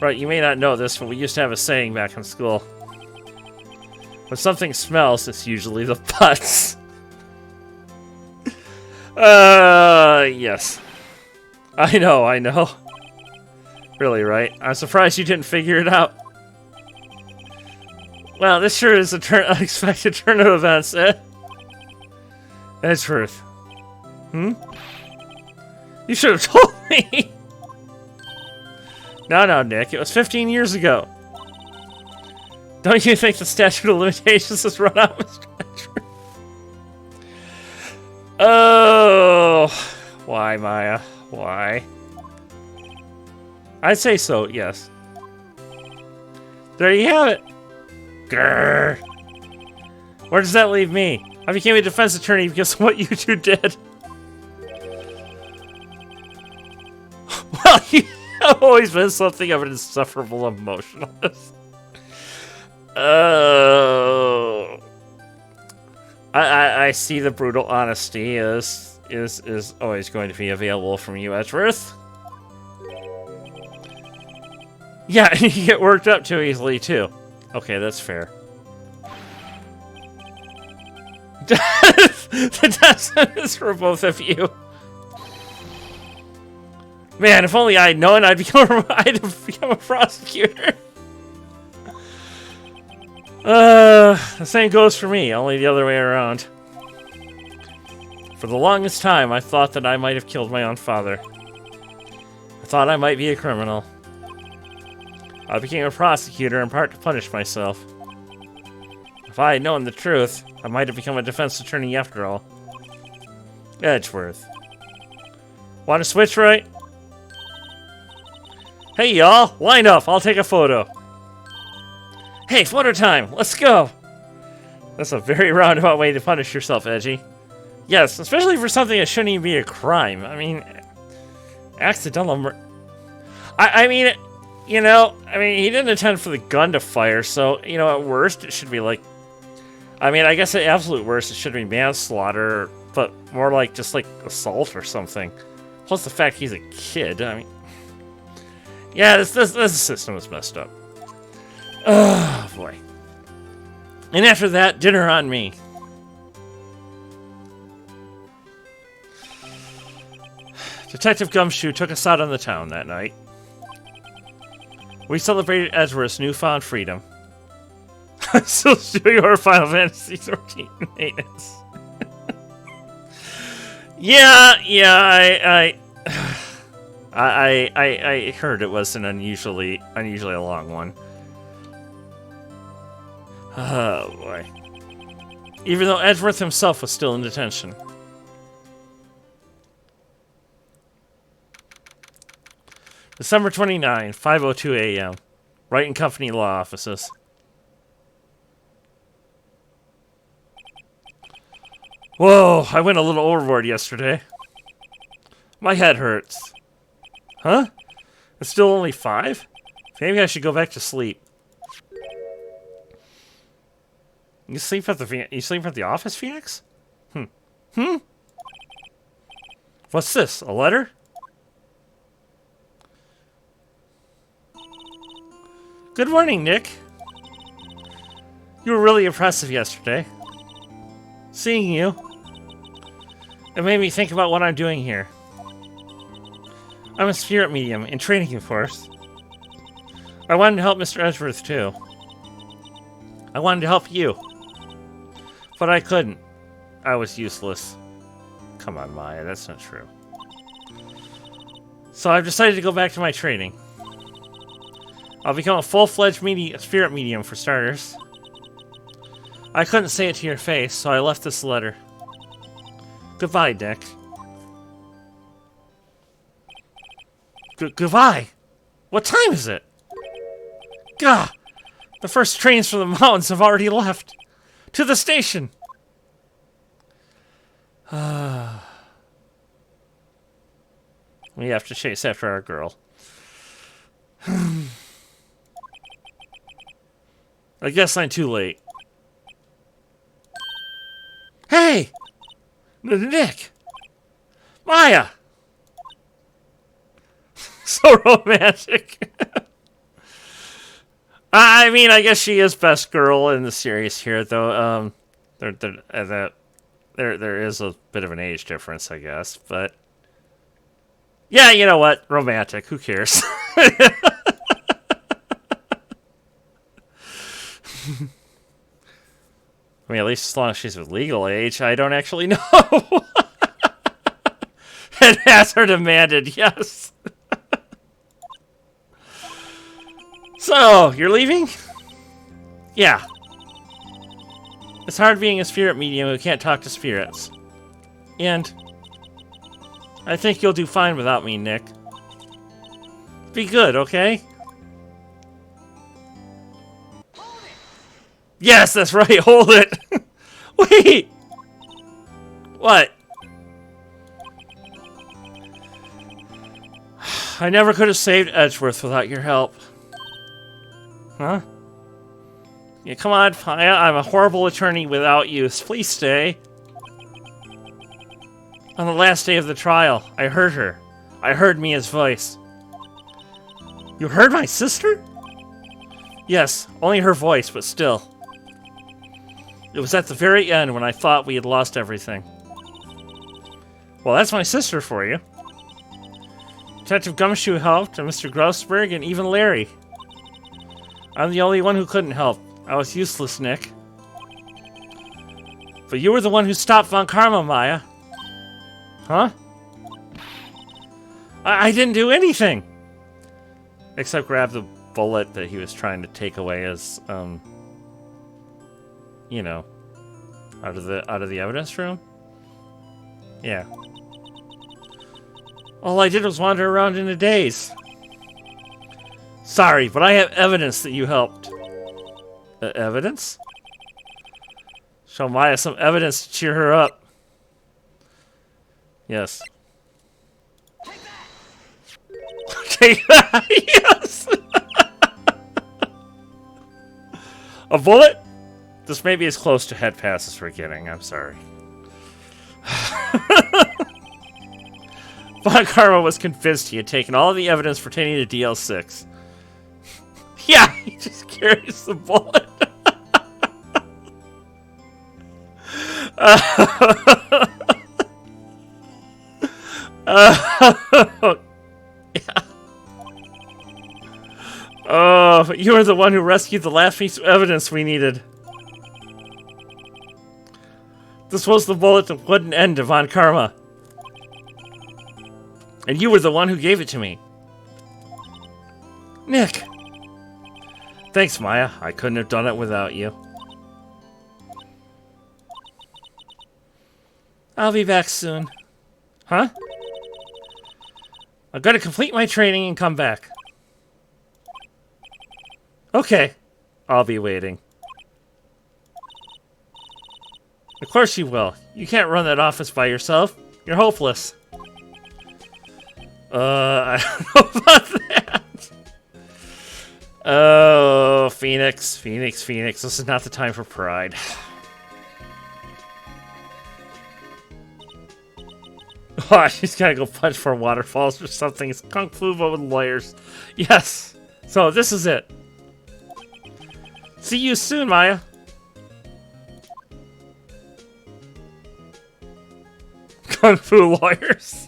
Right, you may not know this, but we used to have a saying back in school. When something smells, it's usually the butts. Yes. I know. Really, right? I'm surprised you didn't figure it out. Well, this sure is an unexpected turn of events, eh? Edgeworth. You should have told me! No, Nick. It was 15 years ago. Don't you think the statute of limitations has run out, Mr. Edgeworth? Oh, why, Maya? Why? I'd say so, yes. There you have it. Grrr. Where does that leave me? I became a defense attorney because of what you two did. Well, you have always been something of an insufferable emotionalist. I see the brutal honesty is always going to be available from you, Edgeworth. Yeah, you get worked up too easily, too. Okay, that's fair. The death is for both of you. Man, if only I'd known I'd have become a prosecutor. The same goes for me, only the other way around. For the longest time, I thought that I might have killed my own father. I thought I might be a criminal. I became a prosecutor in part to punish myself. If I had known the truth, I might have become a defense attorney after all. Edgeworth. Want to switch, right? Hey, y'all! Line up! I'll take a photo. Hey, photo time! Let's go! That's a very roundabout way to punish yourself, Edgy. Yes, especially for something that shouldn't even be a crime. I mean, accidental I mean, you know, he didn't intend for the gun to fire, so, you know, at worst, it should be like... I mean, I guess at absolute worst, it should be manslaughter, but more like just like assault or something. Plus the fact he's a kid, I mean... Yeah, this system is messed up. Oh, boy. And after that, dinner on me. Detective Gumshoe took us out on the town that night. We celebrated Edgeworth's newfound freedom. Still doing our Final Fantasy 13 maintenance. Yeah, I heard it was an unusually long one. Oh boy. Even though Edgeworth himself was still in detention. December 29, 5:02 a.m. Wright and Company Law Offices. Whoa, I went a little overboard yesterday. My head hurts. Huh? It's still only 5? Maybe I should go back to sleep. You sleep at the office, Phoenix? What's this? A letter? Good morning, Nick. You were really impressive yesterday. Seeing you, it made me think about what I'm doing here. I'm a spirit medium, in training, of course. I wanted to help Mr. Edgeworth, too. I wanted to help you. But I couldn't. I was useless. Come on, Maya, that's not true. So I've decided to go back to my training. I'll become a full-fledged spirit medium, for starters. I couldn't say it to your face, so I left this letter. Goodbye, Nick. Goodbye? What time is it? Gah! The first trains from the mountains have already left. To the station! We have to chase after our girl. I guess I'm too late. Hey! Nick! Maya! So romantic. I mean, I guess she is best girl in the series here, though. There is a bit of an age difference, I guess, but yeah, you know what? Romantic. Who cares? I mean, at least as long as she's of legal age, I don't actually know. And as her demanded, yes. So, you're leaving? Yeah. It's hard being a spirit medium who can't talk to spirits. And I think you'll do fine without me, Nick. Be good, okay? Yes, that's right, hold it! Wait! What? I never could have saved Edgeworth without your help. Huh? Yeah, come on, Paya. I'm a horrible attorney without you. Please stay. On the last day of the trial, I heard her. I heard Mia's voice. You heard my sister? Yes, only her voice, but still. It was at the very end when I thought we had lost everything. Well, that's my sister for you. Detective Gumshoe helped, and Mr. Grossberg, and even Larry. I'm the only one who couldn't help. I was useless, Nick. But you were the one who stopped Von Karma, Maya. Huh? I didn't do anything! Except grab the bullet that he was trying to take away as, you know, out of the evidence room. Yeah. All I did was wander around in a daze. Sorry, but I have evidence that you helped. Evidence? Show Maya some evidence to cheer her up. Yes. Take that! Yes! A bullet? This may be as close to head pass as we're getting. I'm sorry. Von Karma was convinced he had taken all of the evidence pertaining to DL6. Yeah, he just carries the bullet. Yeah. Oh, but you were the one who rescued the last piece of evidence we needed. This was the bullet that put an end to Von Karma. And you were the one who gave it to me. Nick. Thanks, Maya. I couldn't have done it without you. I'll be back soon. Huh? I've got to complete my training and come back. Okay. I'll be waiting. Of course you will. You can't run that office by yourself. You're hopeless. I don't know about that. Oh, Phoenix. Phoenix. This is not the time for pride. Oh, she's gotta go punch for waterfalls or something. It's Kung Fu, but with lawyers. Yes. So, this is it. See you soon, Maya. Kung Fu lawyers.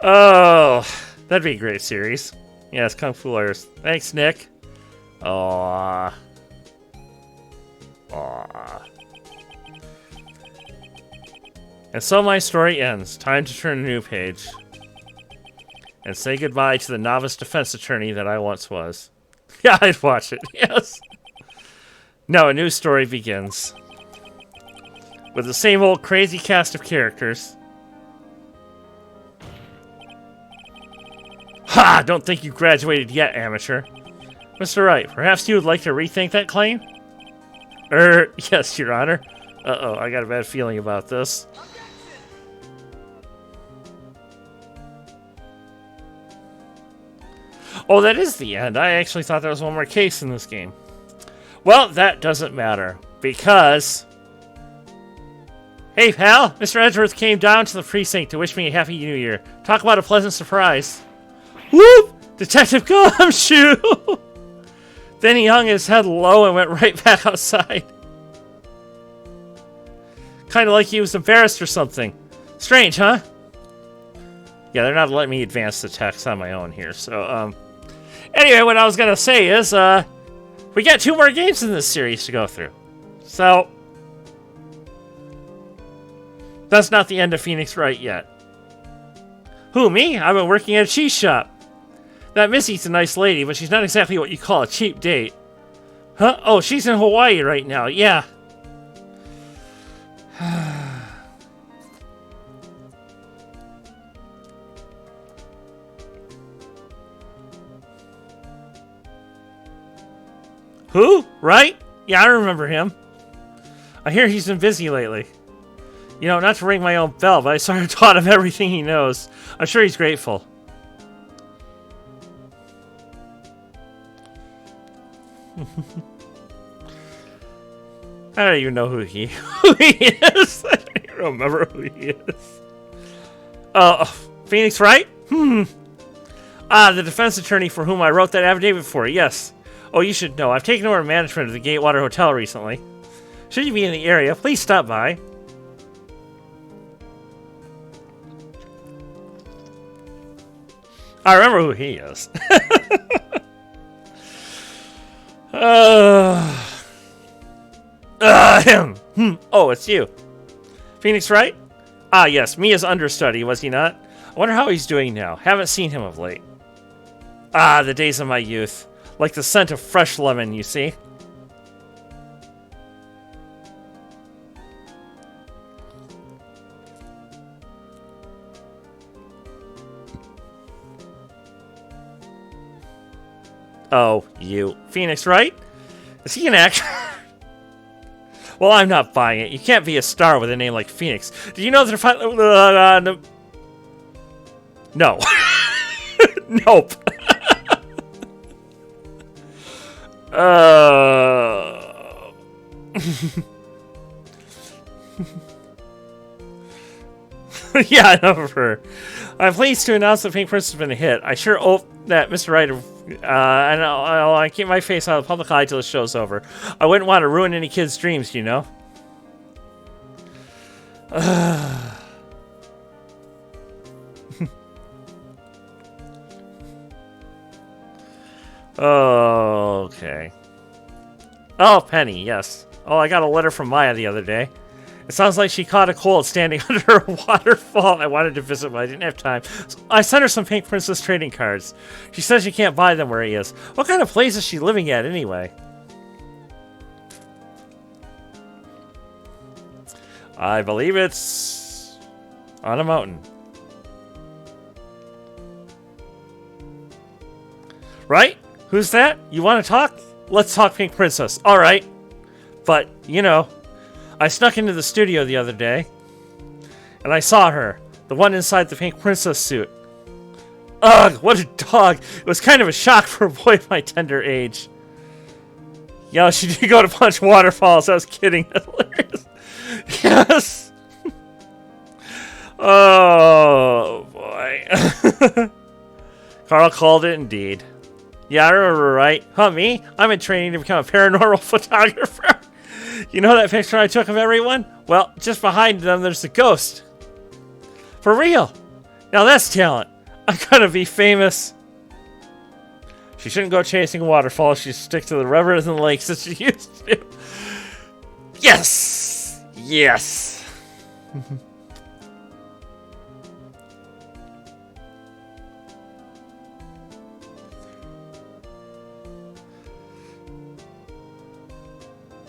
Oh, that'd be a great series. Yes, Kung Fu lawyers. Thanks, Nick. Aww. And so my story ends. Time to turn a new page. And say goodbye to the novice defense attorney that I once was. Yeah, I'd watch it, yes. No, a new story begins. With the same old crazy cast of characters. Ha! Don't think you graduated yet, amateur. Mr. Wright, perhaps you would like to rethink that claim? Yes, Your Honor. Uh-oh, I got a bad feeling about this. Oh, that is the end. I actually thought there was one more case in this game. Well, that doesn't matter, because... Hey, pal! Mr. Edgeworth came down to the precinct to wish me a happy new year. Talk about a pleasant surprise. Whoop! Detective Gumshoe! Then he hung his head low and went right back outside. Kind of like he was embarrassed or something. Strange, huh? Yeah, they're not letting me advance the text on my own here, so, Anyway, what I was gonna say is, we got 2 more games in this series to go through. So... That's not the end of Phoenix Wright yet. Who, me? I've been working at a cheese shop. That Missy's a nice lady, but she's not exactly what you call a cheap date. Huh? Oh, she's in Hawaii right now, yeah. Who? Right? Yeah, I remember him. I hear he's been busy lately. You know, not to ring my own bell, but I sort of taught him everything he knows. I'm sure he's grateful. I don't even know who he is. I don't even remember who he is. Phoenix Wright? The defense attorney for whom I wrote that affidavit for, yes. Oh, you should know. I've taken over management of the Gatewater Hotel recently. Should you be in the area, please stop by. I remember who he is. Oh, it's you. Phoenix Wright? Ah, yes, Mia's understudy, was he not? I wonder how he's doing now. Haven't seen him of late. Ah, the days of my youth. Like the scent of fresh lemon, you see? Oh, you. Phoenix Wright? Is he an actor? Well, I'm not buying it. You can't be a star with a name like Phoenix. Do you know that no. Nope. Yeah, enough of her. I'm pleased to announce that Pink Princess has been a hit. I sure hope that Mr. Wright, and I'll keep my face out of the public eye till the show's over. I wouldn't want to ruin any kids' dreams, you know? Oh, okay. Oh, Penny, yes. Oh, I got a letter from Maya the other day. It sounds like she caught a cold standing under a waterfall. I wanted to visit, but I didn't have time. So I sent her some Pink Princess trading cards. She says you can't buy them where he is. What kind of place is she living at, anyway? I believe it's on a mountain. Right? Who's that? You want to talk? Let's talk Pink Princess. All right. But, you know, I snuck into the studio the other day, and I saw her, the one inside the Pink Princess suit. Ugh, what a dog. It was kind of a shock for a boy of my tender age. Yeah, she did go to punch waterfalls. I was kidding. That's hilarious. Yes. Oh, boy. Carl called it indeed. Yeah, I remember, right? Huh, me? I'm in training to become a paranormal photographer. You know that picture I took of everyone? Well, just behind them, there's a ghost. For real. Now that's talent. I'm gonna be famous. She shouldn't go chasing waterfalls. She should stick to the rivers and lakes that she used to. Yes! Yes!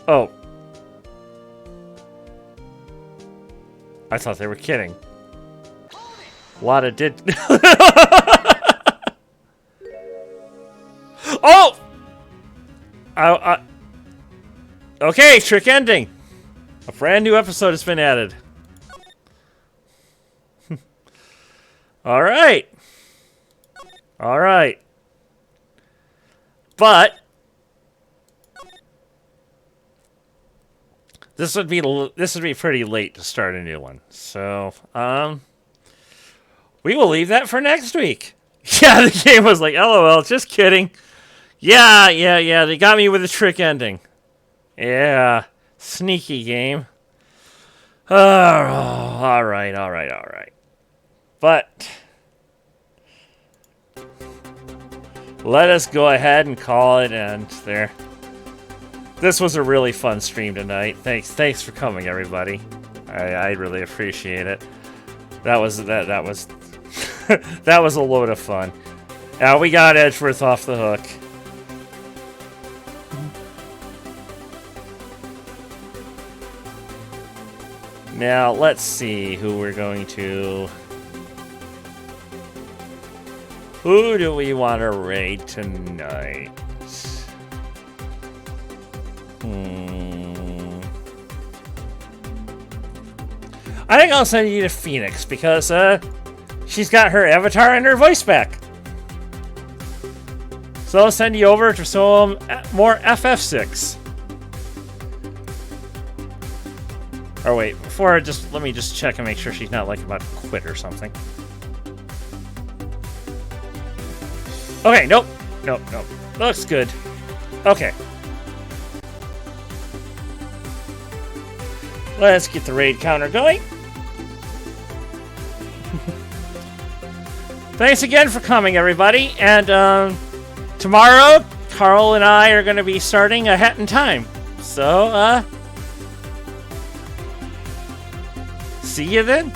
Oh. I thought they were kidding. Wada did... Oh! Okay, trick ending. A brand new episode has been added. Alright. Alright. But... This would be pretty late to start a new one. So, we will leave that for next week. Yeah, the game was like, LOL, just kidding. Yeah, they got me with a trick ending. Yeah, sneaky game. Alright. But, let us go ahead and call it end there. This was a really fun stream tonight. Thanks for coming, everybody. I really appreciate it. That was that was that was a load of fun. We got Edgeworth off the hook. Now let's see who we're going to. Who do we want to raid tonight? I think I'll send you to Phoenix because she's got her avatar and her voice back. So I'll send you over to some more FF6. Or wait, before let me just check and make sure she's not like about to quit or something. Okay, nope. Nope. Looks good. Okay. Let's get the raid counter going. Thanks again for coming, everybody. And tomorrow, Carl and I are going to be starting a Hat in Time. So, see you then.